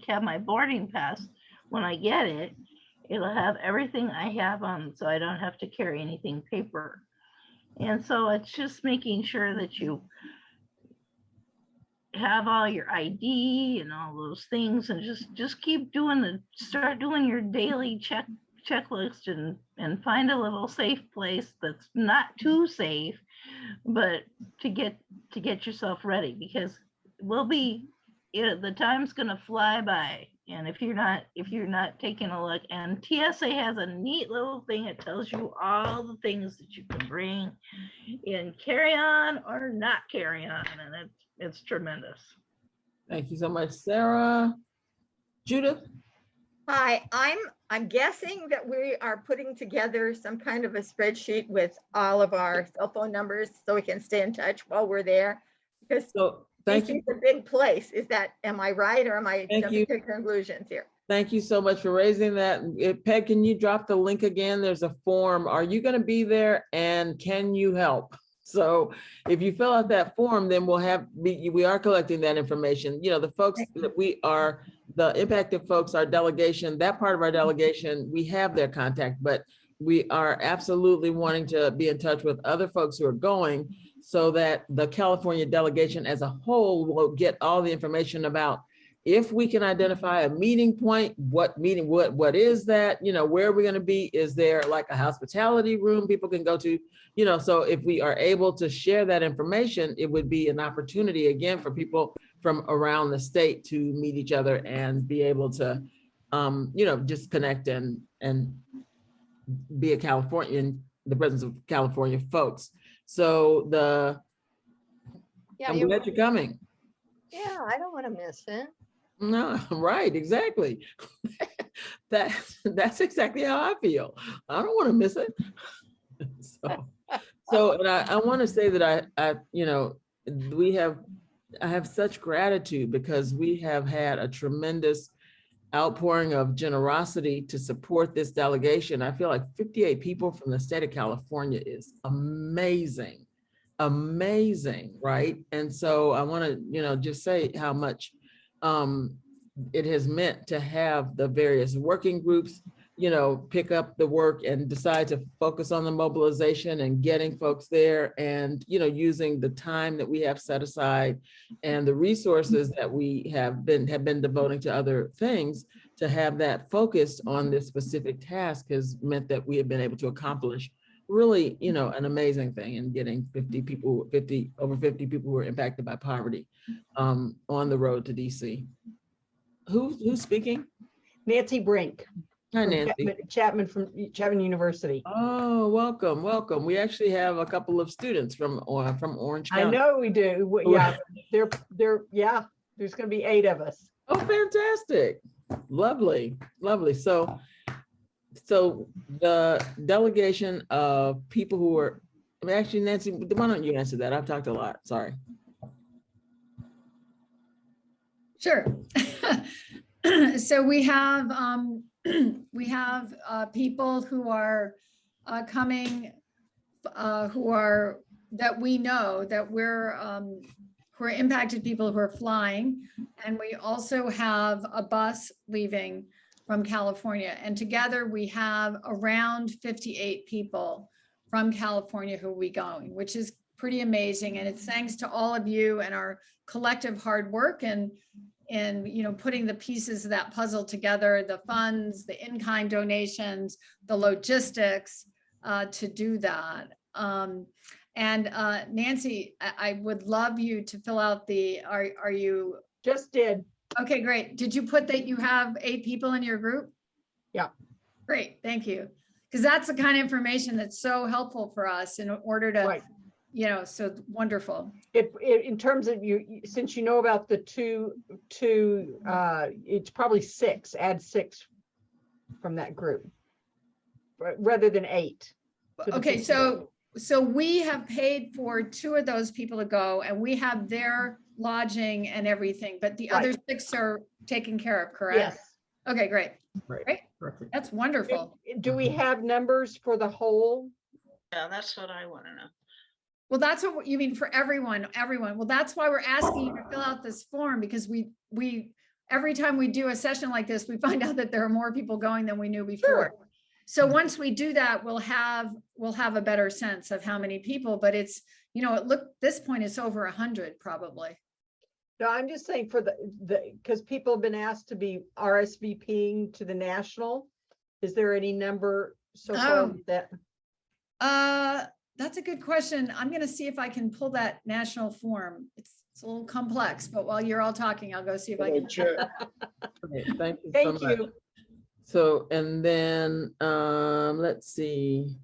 [SPEAKER 5] have my boarding pass. When I get it, it'll have everything I have on, so I don't have to carry anything paper. And so it's just making sure that you have all your ID and all those things, and just keep start doing your daily checklist and find a little safe place that's not too safe, but to get yourself ready, because the time's gonna fly by. And if you're not taking a look, and TSA has a neat little thing, it tells you all the things that you can bring in carry on or not carry on, and it's tremendous.
[SPEAKER 3] Thank you so much, Sarah. Judith?
[SPEAKER 6] Hi, I'm guessing that we are putting together some kind of a spreadsheet with all of our cell phone numbers so we can stay in touch while we're there. Because
[SPEAKER 3] thank you.
[SPEAKER 6] It's a big place. Am I right, or am I jumping to conclusions here?
[SPEAKER 3] Thank you so much for raising that. Peg, can you drop the link again? There's a form. Are you going to be there, and can you help? So if you fill out that form, then we are collecting that information. You know, the folks that the impacted folks, our delegation, that part of our delegation, we have their contact, but we are absolutely wanting to be in touch with other folks who are going, so that the California delegation as a whole will get all the information about, if we can identify a meeting point, what is that, you know, where are we going to be? Is there like a hospitality room people can go to? You know, so if we are able to share that information, it would be an opportunity again for people from around the state to meet each other and be able to, you know, just connect and be a Californian, the presence of California folks. So I'm glad you're coming.
[SPEAKER 6] Yeah, I don't want to miss it.
[SPEAKER 3] No, right, exactly. That's exactly how I feel. I don't want to miss it. So and I want to say that I you know, I have such gratitude, because we have had a tremendous outpouring of generosity to support this delegation. I feel like 58 people from the state of California is amazing, right? And so I want to, you know, just say how much it has meant to have the various working groups, you know, pick up the work and decide to focus on the mobilization and getting folks there, and, you know, using the time that we have set aside and the resources that we have been devoting to other things, to have that focused on this specific task has meant that we have been able to accomplish really, you know, an amazing thing in getting over 50 people who were impacted by poverty on the road to DC. Who's speaking?
[SPEAKER 7] Nancy Brink.
[SPEAKER 3] Hi, Nancy.
[SPEAKER 7] Chapman from Chapman University.
[SPEAKER 3] Oh, welcome. We actually have a couple of students from Orange County.
[SPEAKER 7] I know we do. Yeah, yeah, there's going to be 8 of us.
[SPEAKER 3] Oh, fantastic. Lovely. So the delegation of people who are, actually, Nancy, why don't you answer that? I've talked a lot, sorry.
[SPEAKER 8] Sure. So we have people who are coming that we know that who are impacted people who are flying. And we also have a bus leaving from California. And together we have around 58 people from California who will be going, which is pretty amazing. And it's thanks to all of you and our collective hard work and putting the pieces of that puzzle together, the funds, the in-kind donations, the logistics to do that. Nancy, I would love you to fill out are you?
[SPEAKER 7] Just did.
[SPEAKER 8] Okay, great. Did you put that you have 8 people in your group?
[SPEAKER 7] Yeah.
[SPEAKER 8] Great, thank you. Because that's the kind of information that's so helpful for us in order to,
[SPEAKER 7] Right.
[SPEAKER 8] So wonderful.
[SPEAKER 7] In terms of since you know about the two, it's probably 6, add 6 from that group rather than 8.
[SPEAKER 8] Okay, so we have paid for 2 of those people to go and we have their lodging and everything, but the other 6 are taken care of, correct?
[SPEAKER 7] Yes.
[SPEAKER 8] Okay, great.
[SPEAKER 3] Right.
[SPEAKER 8] Great.
[SPEAKER 3] Perfect.
[SPEAKER 8] That's wonderful.
[SPEAKER 7] Do we have numbers for the whole?
[SPEAKER 1] Yeah, that's what I want to know.
[SPEAKER 8] Well, that's what you mean for everyone. Well, that's why we're asking you to fill out this form, because we every time we do a session like this, we find out that there are more people going than we knew before.
[SPEAKER 7] Sure.
[SPEAKER 8] So once we do that, we'll have a better sense of how many people, but it's, this point it's over 100 probably.
[SPEAKER 7] No, I'm just saying for because people have been asked to be RSVPing to the national. Is there any number so far that?
[SPEAKER 8] That's a good question. I'm going to see if I can pull that national form. It's a little complex, but while you're all talking, I'll go see if I can.
[SPEAKER 3] Okay, thank you.
[SPEAKER 7] Thank
[SPEAKER 3] so much.
[SPEAKER 7] you.
[SPEAKER 3] So, and then let's see.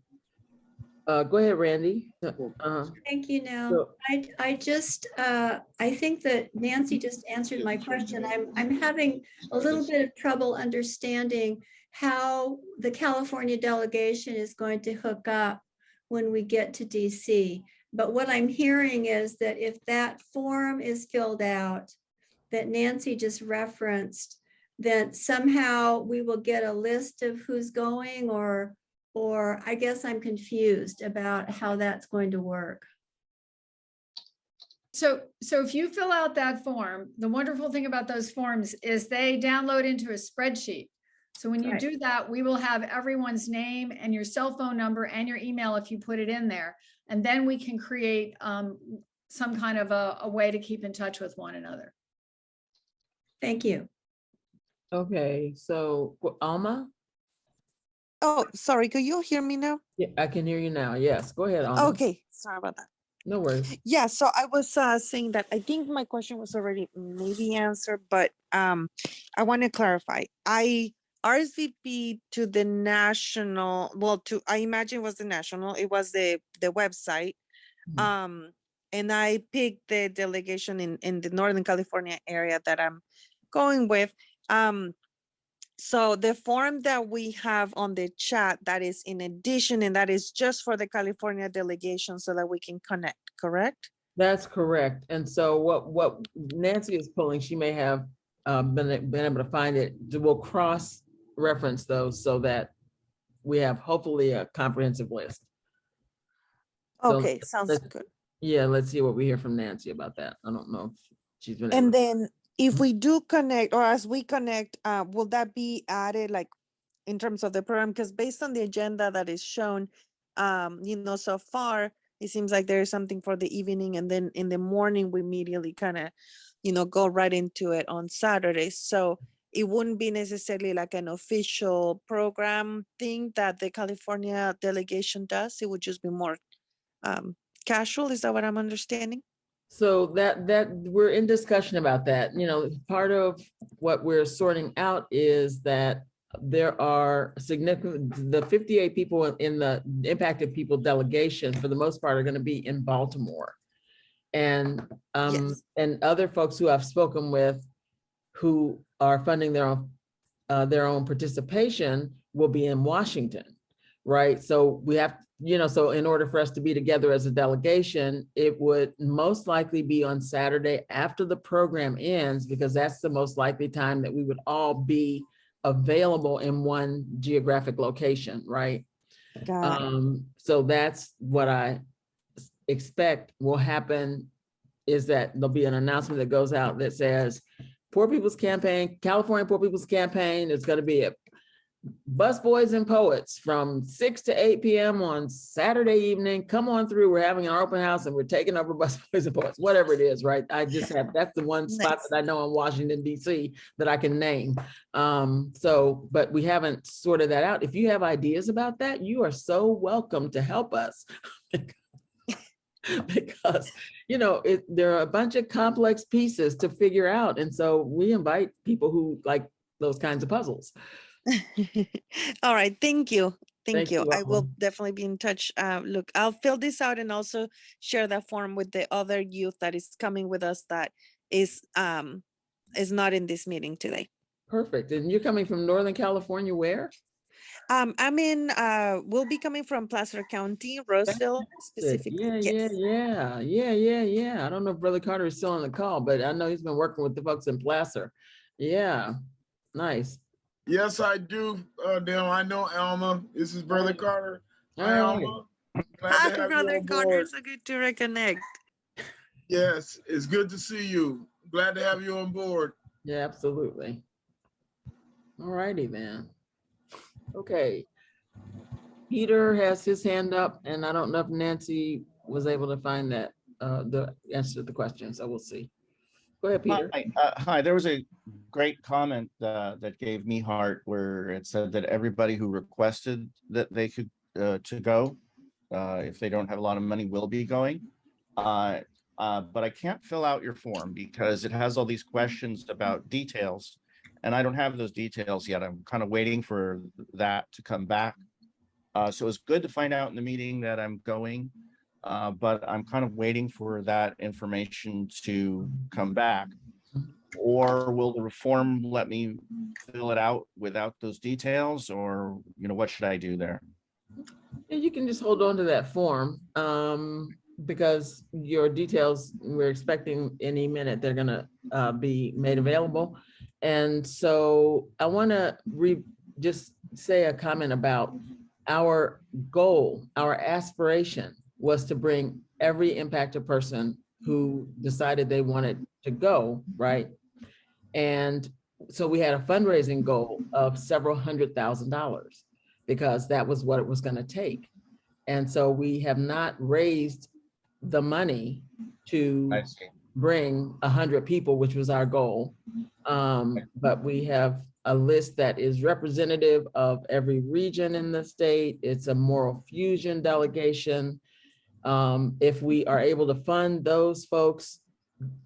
[SPEAKER 3] Go ahead, Randy.
[SPEAKER 22] Thank you. Now,
[SPEAKER 3] So-
[SPEAKER 22] I think that Nancy just answered my question. I'm having a little bit of trouble understanding how the California delegation is going to hook up when we get to DC. But what I'm hearing is that if that form is filled out that Nancy just referenced, then somehow we will get a list of who's going, or I guess I'm confused about how that's going to work.
[SPEAKER 8] So if you fill out that form, the wonderful thing about those forms is they download into a spreadsheet. So when you
[SPEAKER 22] Right.
[SPEAKER 8] do that, we will have everyone's name and your cell phone number and your email if you put it in there. And then we can create some kind of a way to keep in touch with one another.
[SPEAKER 22] Thank you.
[SPEAKER 3] Okay, so Alma?
[SPEAKER 9] Oh, sorry, could you hear me now?
[SPEAKER 3] Yeah, I can hear you now. Yes, go ahead, Alma.
[SPEAKER 9] Okay, sorry about that.
[SPEAKER 3] No worries.
[SPEAKER 9] Yeah, so I was saying that I think my question was already maybe answered, but I want to clarify. I RSVP to the national, I imagine it was the national, it was the website. And I picked the delegation in the Northern California area that I'm going with. So the form that we have on the chat, that is in addition, and that is just for the California delegation so that we can connect, correct?
[SPEAKER 3] That's correct. And so what Nancy is pulling, she may have been able to find it. We'll cross-reference those so that we have hopefully a comprehensive list. So
[SPEAKER 9] Okay, sounds good.
[SPEAKER 3] Yeah, let's see what we hear from Nancy about that. I don't know if she's been able
[SPEAKER 9] And
[SPEAKER 3] to.
[SPEAKER 9] then if we do connect, or as we connect, will that be added like in terms of the program? Because based on the agenda that is shown, so far, it seems like there is something for the evening, and then in the morning, we immediately kind of, go right into it on Saturday. So it wouldn't be necessarily like an official program thing that the California delegation does. It would just be more casual. Is that what I'm understanding?
[SPEAKER 3] So that we're in discussion about that. Part of what we're sorting out is that there are the 58 people in the impacted people delegation, for the most part, are going to be in Baltimore. And and other folks who I've spoken with who are funding their own participation will be in Washington, right? So we have, so in order for us to be together as a delegation, it would most likely be on Saturday after the program ends, because that's the most likely time that we would all be available in one geographic location, right?
[SPEAKER 9] Got it.
[SPEAKER 3] So that's what I expect will happen, is that there'll be an announcement that goes out that says Poor People's Campaign, California Poor People's Campaign is going to be a Busboys and Poets from 6 to 8 p.m. on Saturday evening. Come on through. We're having an open house and we're taking over Busboys and Poets, whatever it is, right? I just have, that's the one spot that I know in Washington, D.C. that I can name. But we haven't sorted that out. If you have ideas about that, you are so welcome to help us. Because, there are a bunch of complex pieces to figure out. And so we invite people who like those kinds of puzzles.
[SPEAKER 9] All right, thank you. Thank you. I will
[SPEAKER 3] welcome.
[SPEAKER 9] definitely be in touch. Look, I'll fill this out and also share that form with the other youth that is coming with us that is not in this meeting today.
[SPEAKER 3] Perfect. And you're coming from Northern California, where?
[SPEAKER 9] We'll be coming from Placer County, Roseville specifically.
[SPEAKER 3] Yeah. I don't know if Brother Carter is still on the call, but I know he's been working with the folks in Placer. Yeah, nice.
[SPEAKER 2] Yes, I do, Dale. I know Alma. This is Brother Carter. Hi, Alma.
[SPEAKER 9] Hi, Brother Carter. So good to reconnect.
[SPEAKER 2] Yes, it's good to see you. Glad to have you on board.
[SPEAKER 3] Yeah, absolutely. All righty then. Okay. Peter has his hand up, and I don't know if Nancy was able to find that, the answer to the question, so we'll see. Go ahead, Peter.
[SPEAKER 10] Hi, there was a great comment that gave me heart, where it said that everybody who requested that they could to go, if they don't have a lot of money, will be going. But I can't fill out your form because it has all these questions about details, and I don't have those details yet. I'm kind of waiting for that to come back. So it's good to find out in the meeting that I'm going. But I'm kind of waiting for that information to come back. Or will the reform let me fill it out without those details, or what should I do there?
[SPEAKER 3] Yeah, you can just hold on to that form, because your details, we're expecting any minute they're gonna be made available. And so I want to just say a comment about our goal, our aspiration was to bring every impacted person who decided they wanted to go, right? And so we had a fundraising goal of several $100,000 because that was what it was going to take. And so we have not raised the money to bring 100 people, which was our goal. But we have a list that is representative of every region in the state. It's a Moral Fusion delegation. If we are able to fund those folks,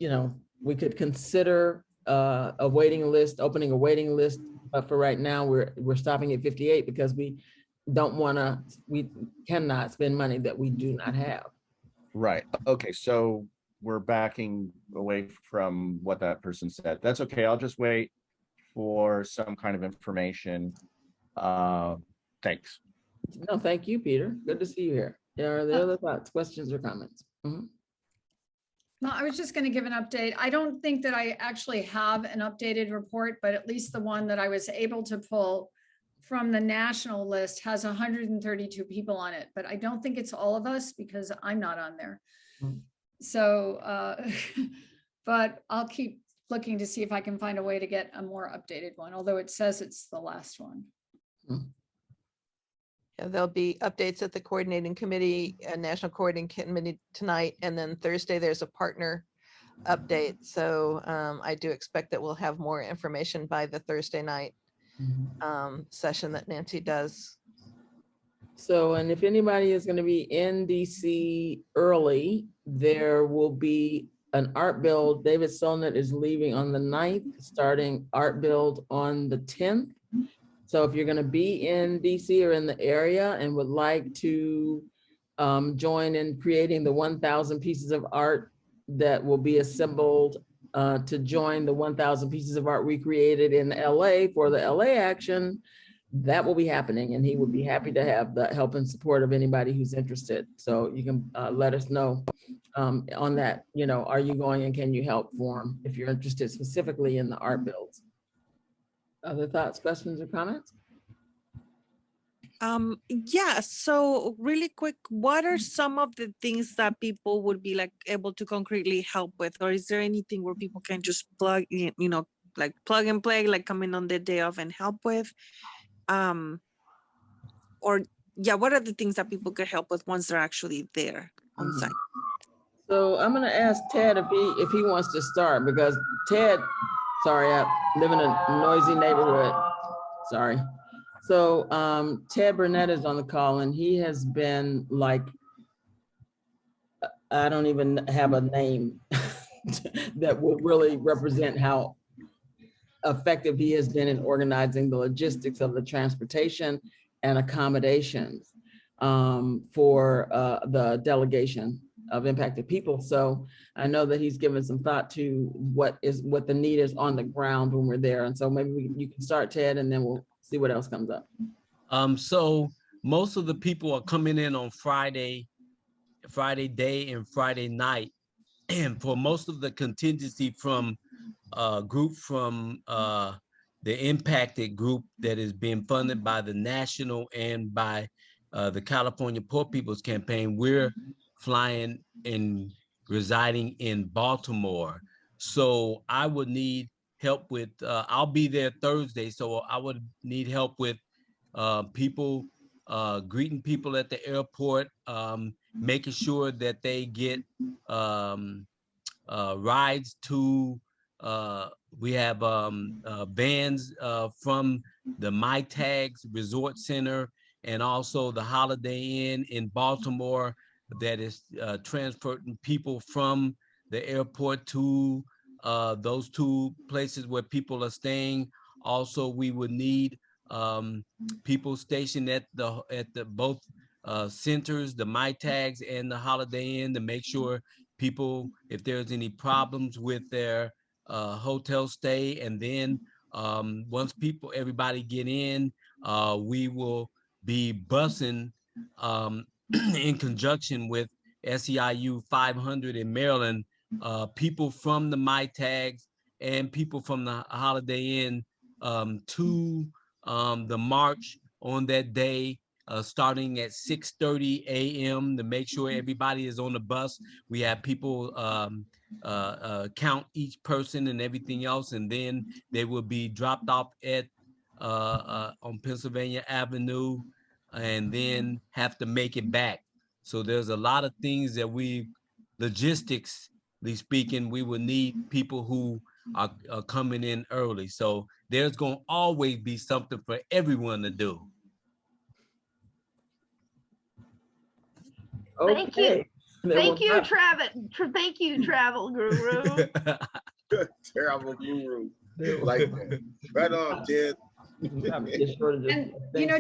[SPEAKER 3] we could consider a waiting list, opening a waiting list. But for right now, we're stopping at 58 because we cannot spend money that we do not have.
[SPEAKER 10] Right. Okay. So we're backing away from what that person said. That's okay. I'll just wait for some kind of information. Thanks.
[SPEAKER 3] No, thank you, Peter. Good to see you here. Are there other thoughts, questions, or comments?
[SPEAKER 8] No, I was just going to give an update. I don't think that I actually have an updated report, but at least the one that I was able to pull from the national list has 132 people on it, but I don't think it's all of us because I'm not on there. So, but I'll keep looking to see if I can find a way to get a more updated one, although it says it's the last one.
[SPEAKER 4] Yeah, there'll be updates at the coordinating committee, national coordinating committee tonight, and then Thursday there's a partner update. So I do expect that we'll have more information by the Thursday night session that Nancy does.
[SPEAKER 3] So, and if anybody is going to be in DC early, there will be an art build. David Solnit is leaving on the 9th, starting art build on the 10th. So if you're going to be in DC or in the area and would like to join in creating the 1,000 pieces of art that will be assembled to join the 1,000 pieces of art we created in LA for the LA action, that will be happening. And he would be happy to have the help and support of anybody who's interested. So you can let us know on that, are you going and can you help form if you're interested specifically in the art builds. Other thoughts, questions, or comments?
[SPEAKER 9] Yeah, so really quick, what are some of the things that people would be like able to concretely help with? Or is there anything where people can just plug in, like plug and play, like come in on their day off and help with? Or yeah, what are the things that people could help with once they're actually there on site?
[SPEAKER 3] So I'm gonna ask Ted if he wants to start, because Ted, sorry, I live in a noisy neighborhood. Sorry. So Ted Burnett is on the call, and he has been like, I don't even have a name that will really represent how effective he has been in organizing the logistics of the transportation and accommodations for the delegation of impacted people. So I know that he's given some thought to what the need is on the ground when we're there. And so maybe you can start, Ted, and then we'll see what else comes up.
[SPEAKER 11] So most of the people are coming in on Friday day and Friday night. And for most of the contingency from group from the impacted group that is being funded by the national and by the California Poor People's Campaign, we're flying and residing in Baltimore. So I would need help with, I'll be there Thursday, so I would need help with people, greeting people at the airport, making sure that they get rides to, we have vans from the MyTags Resort Center and also the Holiday Inn in Baltimore that is transporting people from the airport to those two places where people are staying. Also, we would need people stationed at the both centers, the MyTags and the Holiday Inn, to make sure people, if there's any problems with their hotel stay, and then once everybody get in, we will be busing in conjunction with SEIU 500 in Maryland, people from the MyTags and people from the Holiday Inn to the march on that day, starting at 6:30 a.m. to make sure everybody is on the bus. We have people count each person and everything else, and then they will be dropped off at on Pennsylvania Avenue, and then have to make it back. So there's a lot of things that logistically speaking, we will need people who are coming in early. So there's going to always be something for everyone to do.
[SPEAKER 5] Thank you. Thank you,
[SPEAKER 3] not...
[SPEAKER 5] Thank you, Travel Guru.
[SPEAKER 2] Travel Guru. Like that. Right on, Ted.
[SPEAKER 8] And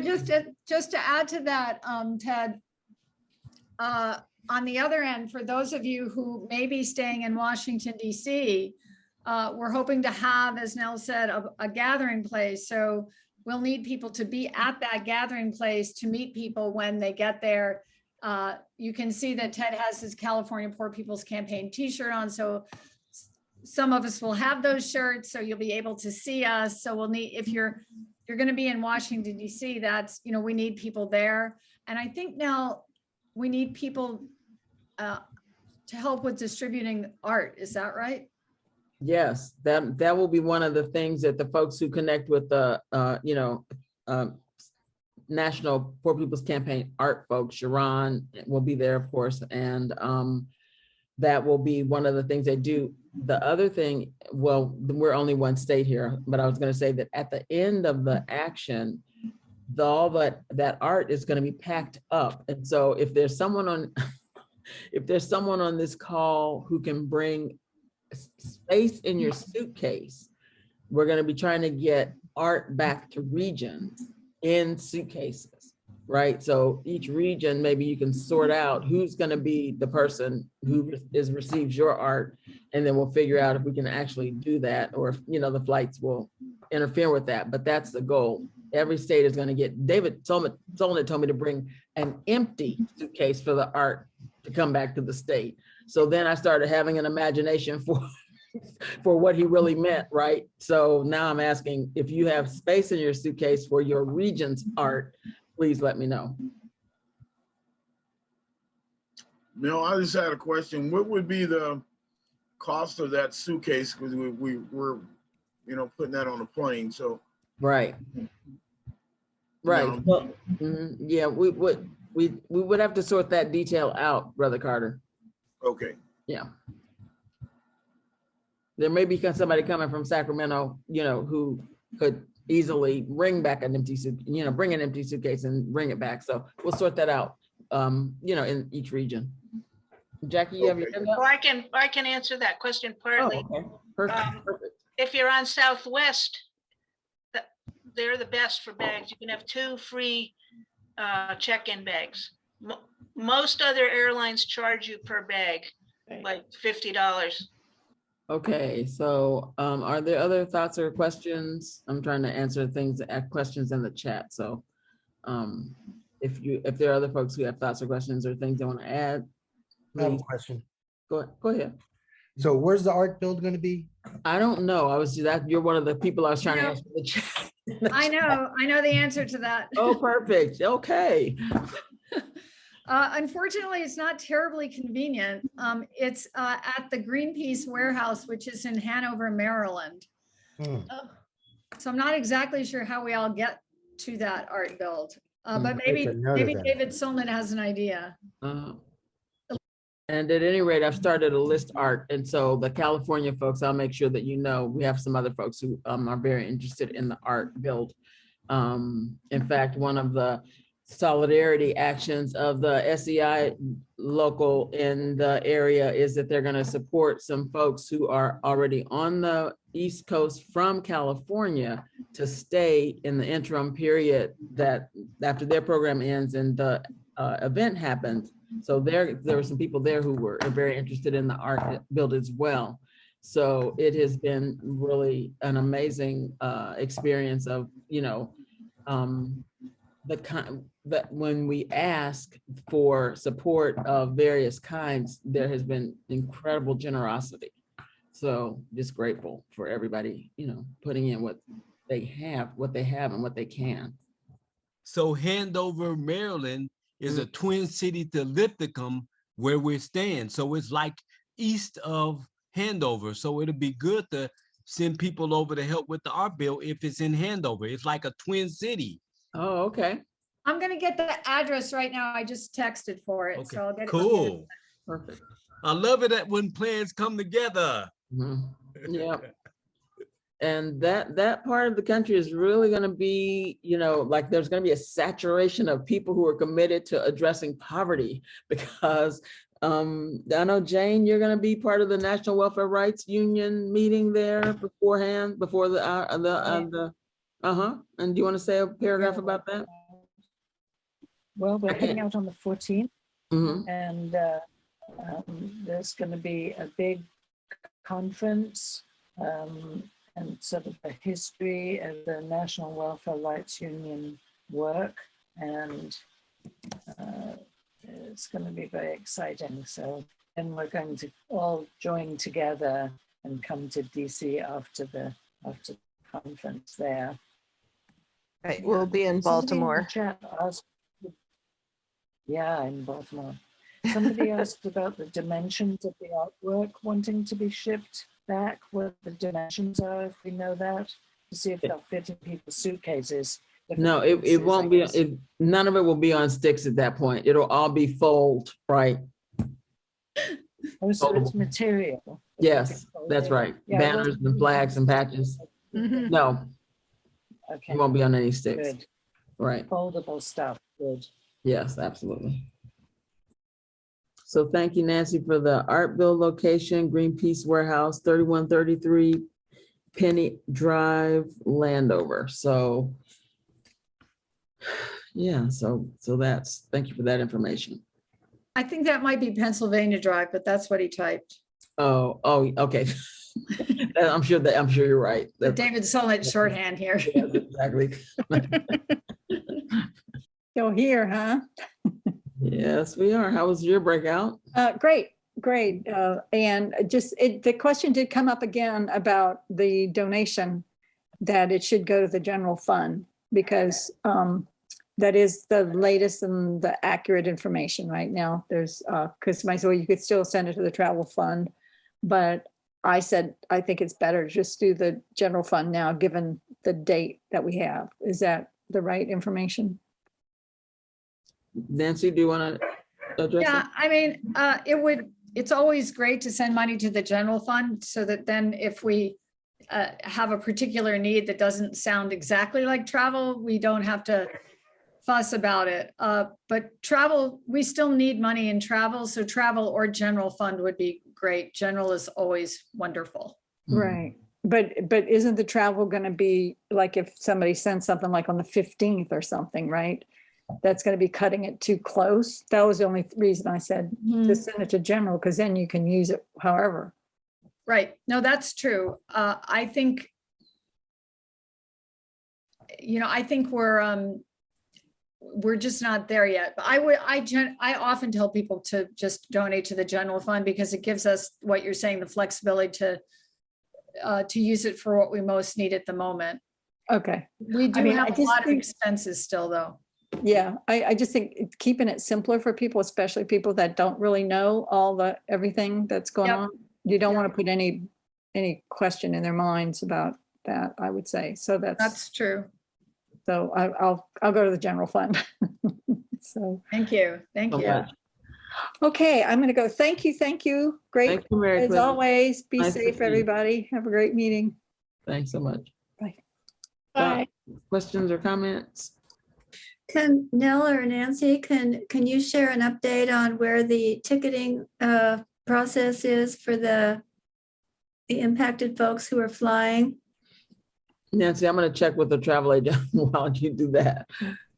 [SPEAKER 8] just to add to that, Ted, on the other end, for those of you who may be staying in Washington, D.C., we're hoping to have, as Nell said, a gathering place. So we'll need people to be at that gathering place to meet people when they get there. You can see that Ted has his California Poor People's Campaign t-shirt on. So some of us will have those shirts, so you'll be able to see us. So we'll need, if you're going to be in Washington, D.C., that's, we need people there. And I think now we need people to help with distributing art. Is that right?
[SPEAKER 3] Yes, that will be one of the things that the folks who connect with the, National Poor People's Campaign art folks, Sharon will be there, of course, and that will be one of the things they do. The other thing, well, we're only one state here, but I was going to say that at the end of the action, all that art is going to be packed up. And so if there's someone on this call who can bring space in your suitcase, we're going to be trying to get art back to regions in suitcases, right? So each region, maybe you can sort out who's going to be the person who receives your art, and then we'll figure out if we can actually do that, or if the flights will interfere with that. But that's the goal. Every state is going to get. David Solomon told me to bring an empty suitcase for the art to come back to the state. So then I started having an imagination for what he really meant, right? So now I'm asking, if you have space in your suitcase for your region's art, please let me know.
[SPEAKER 2] Mel, I just had a question. What would be the cost of that suitcase? Because we were, putting that on a plane. So
[SPEAKER 3] Right. Right.
[SPEAKER 2] No.
[SPEAKER 3] Well, yeah, we would have to sort that detail out, Brother Carter.
[SPEAKER 2] okay.
[SPEAKER 3] Yeah. There may be somebody coming from Sacramento, who could easily bring back an empty suit, bring an empty suitcase and bring it back. So we'll sort that out, in each region. Jackie, you have your hand up?
[SPEAKER 1] Well, I can answer that question partly.
[SPEAKER 3] Oh, okay. Perfect. Perfect.
[SPEAKER 1] If you're on Southwest, they're the best for bags. You can have 2 free check-in bags. Most other airlines charge you per bag, like $50.
[SPEAKER 3] Okay, so are there other thoughts or questions? I'm trying to answer questions in the chat. So if there are other folks who have thoughts or questions or things they want to add,
[SPEAKER 12] I have a
[SPEAKER 3] please
[SPEAKER 12] question.
[SPEAKER 3] go ahead.
[SPEAKER 12] So where's the art build going to be?
[SPEAKER 3] I don't know. You're one of the people I was trying to answer the chat.
[SPEAKER 8] I know the answer to that.
[SPEAKER 3] Oh, perfect. Okay.
[SPEAKER 8] Unfortunately, it's not terribly convenient. It's at the Greenpeace warehouse, which is in Hanover, Maryland. So I'm not exactly sure how we all get to that art build, but maybe David Solman has an idea.
[SPEAKER 3] And at any rate, I've started a list art. And so the California folks, I'll make sure that we have some other folks who are very interested in the art build. In fact, one of the solidarity actions of the SEI local in the area is that they're going to support some folks who are already on the East Coast from California to stay in the interim period that after their program ends and the event happens. So there were some people there who were very interested in the art build as well. So it has been really an amazing experience of, that when we ask for support of various kinds, there has been incredible generosity. So just grateful for everybody, putting in what they have and what they can.
[SPEAKER 11] So Handover, Maryland is a twin city to Lithicum where we're staying. So it's like east of Handover. So it'll be good to send people over to help with the art build if it's in Handover. It's like a twin city.
[SPEAKER 3] Oh, okay.
[SPEAKER 8] I'm going to get the address right now. I just texted for it.
[SPEAKER 11] Okay.
[SPEAKER 8] So I'll get it.
[SPEAKER 11] Cool.
[SPEAKER 3] Perfect.
[SPEAKER 11] I love it when plans come together.
[SPEAKER 3] Yeah. And that part of the country is really going to be, like there's going to be a saturation of people who are committed to addressing poverty because I know, Jane, you're going to be part of the National Welfare Rights Union meeting there before and do you want to say a paragraph about that?
[SPEAKER 13] Well, we're heading out on the 14th,
[SPEAKER 3] Mm-hmm.
[SPEAKER 13] and there's going to be a big conference and sort of a history of the National Welfare Rights Union work, and it's going to be very exciting. So then we're going to all join together and come to DC after the conference there.
[SPEAKER 4] Right, we'll be in Baltimore.
[SPEAKER 13] Yeah, in Baltimore. Somebody asked about the dimensions of the artwork wanting to be shipped back, what the dimensions are, if we know that, to see if they'll fit in people's suitcases.
[SPEAKER 3] No, it won't be, none of it will be on sticks at that point. It'll all be fold, right?
[SPEAKER 13] Oh, so it's material.
[SPEAKER 3] Yes, that's right.
[SPEAKER 13] Yeah,
[SPEAKER 3] Banners and flags and patches. No,
[SPEAKER 13] Okay.
[SPEAKER 3] it won't be on any sticks.
[SPEAKER 13] Good.
[SPEAKER 3] Right.
[SPEAKER 13] Foldable stuff, good.
[SPEAKER 3] Yes, absolutely. So thank you, Nancy, for the art build location, Greenpeace Warehouse, 3133 Penny Drive, Landover. So yeah, so thank you for that information.
[SPEAKER 8] I think that might be Pennsylvania Drive, but that's what he typed.
[SPEAKER 3] Oh, okay. I'm sure you're right.
[SPEAKER 8] David Solnit shorthand here.
[SPEAKER 3] Yes, exactly.
[SPEAKER 14] Still here, huh?
[SPEAKER 3] Yes, we are. How was your breakout?
[SPEAKER 14] Great. And just the question did come up again about the donation, that it should go to the general fund, because that is the latest and the accurate information right now. There's, because you could still send it to the travel fund, but I said, I think it's better to just do the general fund now, given the date that we have. Is that the right information?
[SPEAKER 3] Nancy, do you want to address
[SPEAKER 8] Yeah,
[SPEAKER 3] it?
[SPEAKER 8] I mean, it's always great to send money to the general fund so that then if we have a particular need that doesn't sound exactly like travel, we don't have to fuss about it. But travel, we still need money in travel. So travel or general fund would be great. General is always wonderful.
[SPEAKER 14] Right. But isn't the travel going to be like if somebody sends something like on the 15th or something, right? That's going to be cutting it too close. That was the only reason I said to send it to general, because then you can use it however.
[SPEAKER 8] Right. No, that's true. I think, I think we're just not there yet. But I often tell people to just donate to the general fund because it gives us what you're saying, the flexibility to use it for what we most need at the moment.
[SPEAKER 14] Okay.
[SPEAKER 8] We do have a lot of expenses still, though.
[SPEAKER 14] Yeah, I just think keeping it simpler for people, especially people that don't really know everything that's going on. You don't want to put any question in their minds about that, I would say. So that's
[SPEAKER 8] true.
[SPEAKER 14] So I'll go to the general fund. So
[SPEAKER 8] thank you. Thank you.
[SPEAKER 14] Okay, I'm going to go. Thank you. Great.
[SPEAKER 3] Thank you, Mary
[SPEAKER 14] As
[SPEAKER 3] Clinton.
[SPEAKER 14] always, be
[SPEAKER 3] Nice to
[SPEAKER 14] safe,
[SPEAKER 3] see you.
[SPEAKER 14] everybody. Have a great meeting.
[SPEAKER 3] Thanks so much.
[SPEAKER 14] Bye.
[SPEAKER 3] Bye. Questions or comments?
[SPEAKER 22] Can Nell or Nancy, can you share an update on where the ticketing process is for the impacted folks who are flying?
[SPEAKER 3] Nancy, I'm going to check with the travel agent. Why don't you do that?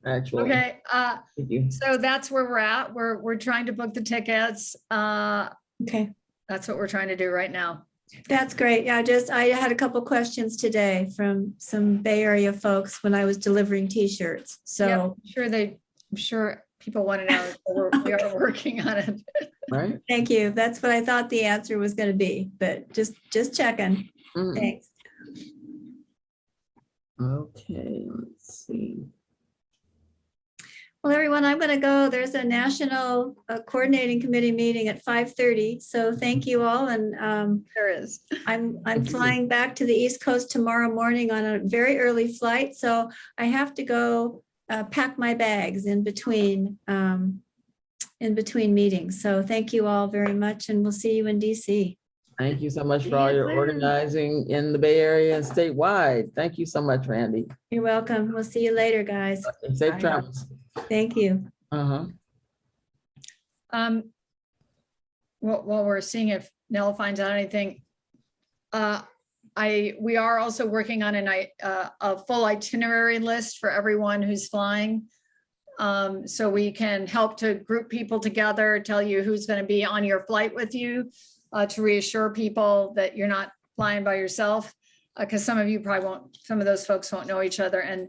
[SPEAKER 3] Actually.
[SPEAKER 8] Okay.
[SPEAKER 3] Thank you.
[SPEAKER 8] So that's where we're at. We're trying to book the tickets.
[SPEAKER 22] Okay.
[SPEAKER 8] That's what we're trying to do right now.
[SPEAKER 22] That's great. Yeah, I had a couple questions today from some Bay Area folks when I was delivering T-shirts. So
[SPEAKER 8] I'm sure people want to know. So we are working on it.
[SPEAKER 3] Right.
[SPEAKER 22] Thank you. That's what I thought the answer was going to be, but just checking. Thanks.
[SPEAKER 3] Okay, let's see.
[SPEAKER 22] Well, everyone, I'm going to go. There's a national coordinating committee meeting at 5:30. So thank you all. And
[SPEAKER 8] there is.
[SPEAKER 22] I'm flying back to the East Coast tomorrow morning on a very early flight. So I have to go pack my bags in between meetings. So thank you all very much, and we'll see you in DC.
[SPEAKER 3] Thank you so much for all your organizing in the Bay Area and statewide. Thank you so much, Randy.
[SPEAKER 22] You're welcome. We'll see you later, guys.
[SPEAKER 3] Safe travels.
[SPEAKER 22] Thank you.
[SPEAKER 3] Uh-huh.
[SPEAKER 8] While we're seeing if Nell finds out anything, we are also working on a full itinerary list for everyone who's flying. So we can help to group people together, tell you who's going to be on your flight with you, to reassure people that you're not flying by yourself, because some of those folks won't know each other. And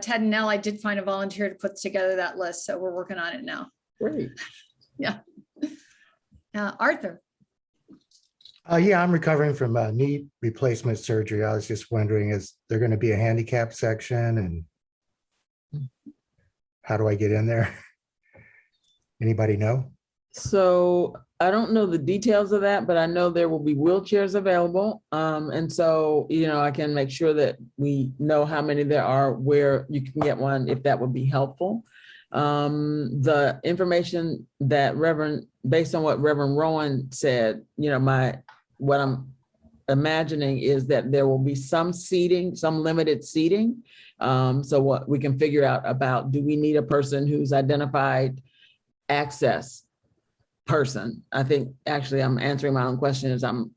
[SPEAKER 8] Ted and Nell, I did find a volunteer to put together that list, so we're working on it now.
[SPEAKER 3] Great.
[SPEAKER 8] Yeah. Arthur.
[SPEAKER 12] Yeah, I'm recovering from knee replacement surgery. I was just wondering, is there going to be a handicap section, and how do I get in there? Anybody know?
[SPEAKER 3] So I don't know the details of that, but I know there will be wheelchairs available. And so, I can make sure that we know how many there are, where you can get one, if that would be helpful. The information that based on what Reverend Rowan said, what I'm imagining is that there will be some seating, some limited seating. So what we can figure out about, do we need a person who's identified access person? I think actually I'm answering my own question as I'm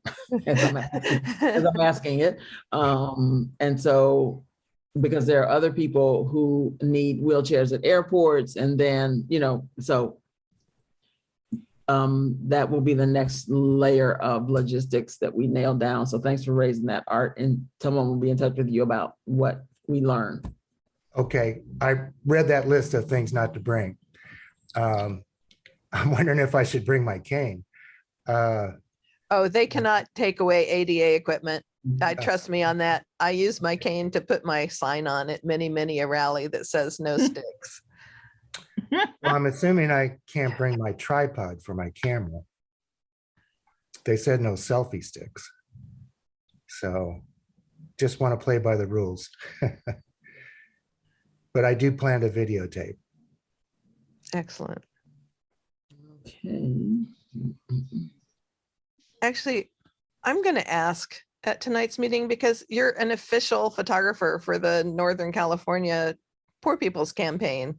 [SPEAKER 3] asking it. And so, because there are other people who need wheelchairs at airports, and then, that will be the next layer of logistics that we nail down. So thanks for raising that, Art, and someone will be in touch with you about what we learned.
[SPEAKER 12] Okay, I read that list of things not to bring. I'm wondering if I should bring my cane.
[SPEAKER 4] Oh, they cannot take away ADA equipment. Trust me on that. I use my cane to put my sign on at many a rally that says no sticks.
[SPEAKER 12] Well, I'm assuming I can't bring my tripod for my camera. They said no selfie sticks. So just want to play by the rules. But I do plan to videotape.
[SPEAKER 4] Excellent.
[SPEAKER 3] Okay.
[SPEAKER 4] Actually, I'm going to ask at tonight's meeting, because you're an official photographer for the Northern California Poor People's Campaign.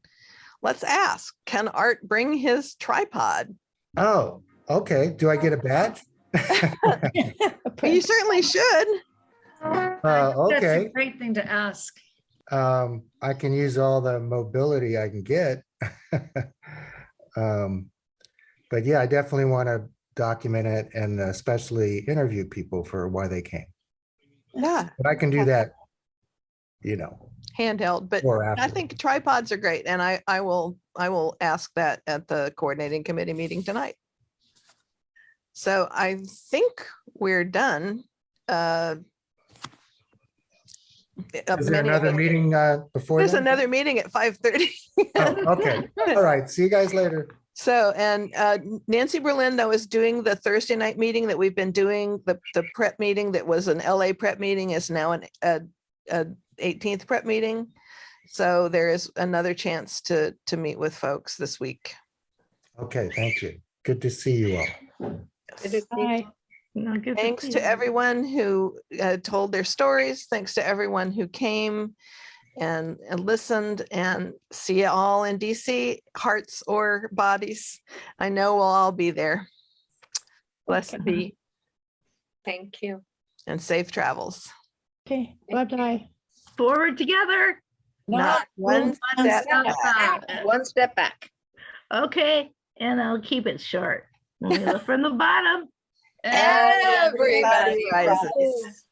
[SPEAKER 4] Let's ask, can Art bring his tripod?
[SPEAKER 12] Oh, okay. Do I get a badge?
[SPEAKER 4] You certainly should.
[SPEAKER 8] That's
[SPEAKER 12] Okay.
[SPEAKER 8] a great thing to ask.
[SPEAKER 12] I can use all the mobility I can get. But yeah, I definitely want to document it and especially interview people for why they came.
[SPEAKER 4] Yeah.
[SPEAKER 12] But I can do that, you know.
[SPEAKER 4] Handheld, but
[SPEAKER 12] Or
[SPEAKER 4] I
[SPEAKER 12] after.
[SPEAKER 4] think tripods are great. And I will ask that at the coordinating committee meeting tonight. So I think we're done.
[SPEAKER 12] Is there another meeting before
[SPEAKER 4] There's
[SPEAKER 12] then?
[SPEAKER 4] another meeting at 5:30.
[SPEAKER 12] Oh, okay. All right. See you guys later.
[SPEAKER 4] So, and Nancy Berlin, that was doing the Thursday night meeting that we've been doing, the prep meeting that was an LA prep meeting is now an 18th prep meeting. So there is another chance to meet with folks this week.
[SPEAKER 12] Okay. Thank you. Good to see you all.
[SPEAKER 5] Bye. No, good
[SPEAKER 4] Thanks
[SPEAKER 5] see
[SPEAKER 4] to
[SPEAKER 5] you.
[SPEAKER 4] everyone who told their stories. Thanks to everyone who came and listened, and see you all in DC, hearts or bodies. I know we'll all be there. Blessed be.
[SPEAKER 16] Thank you.
[SPEAKER 4] And safe travels.
[SPEAKER 5] Okay, bye-bye. Forward together.
[SPEAKER 4] Not one step back.
[SPEAKER 16] One step back.
[SPEAKER 5] Okay, and I'll keep it short. When we look from the bottom,
[SPEAKER 16] Everybody
[SPEAKER 4] rises.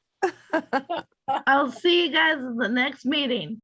[SPEAKER 5] I'll see you guys in the next meeting.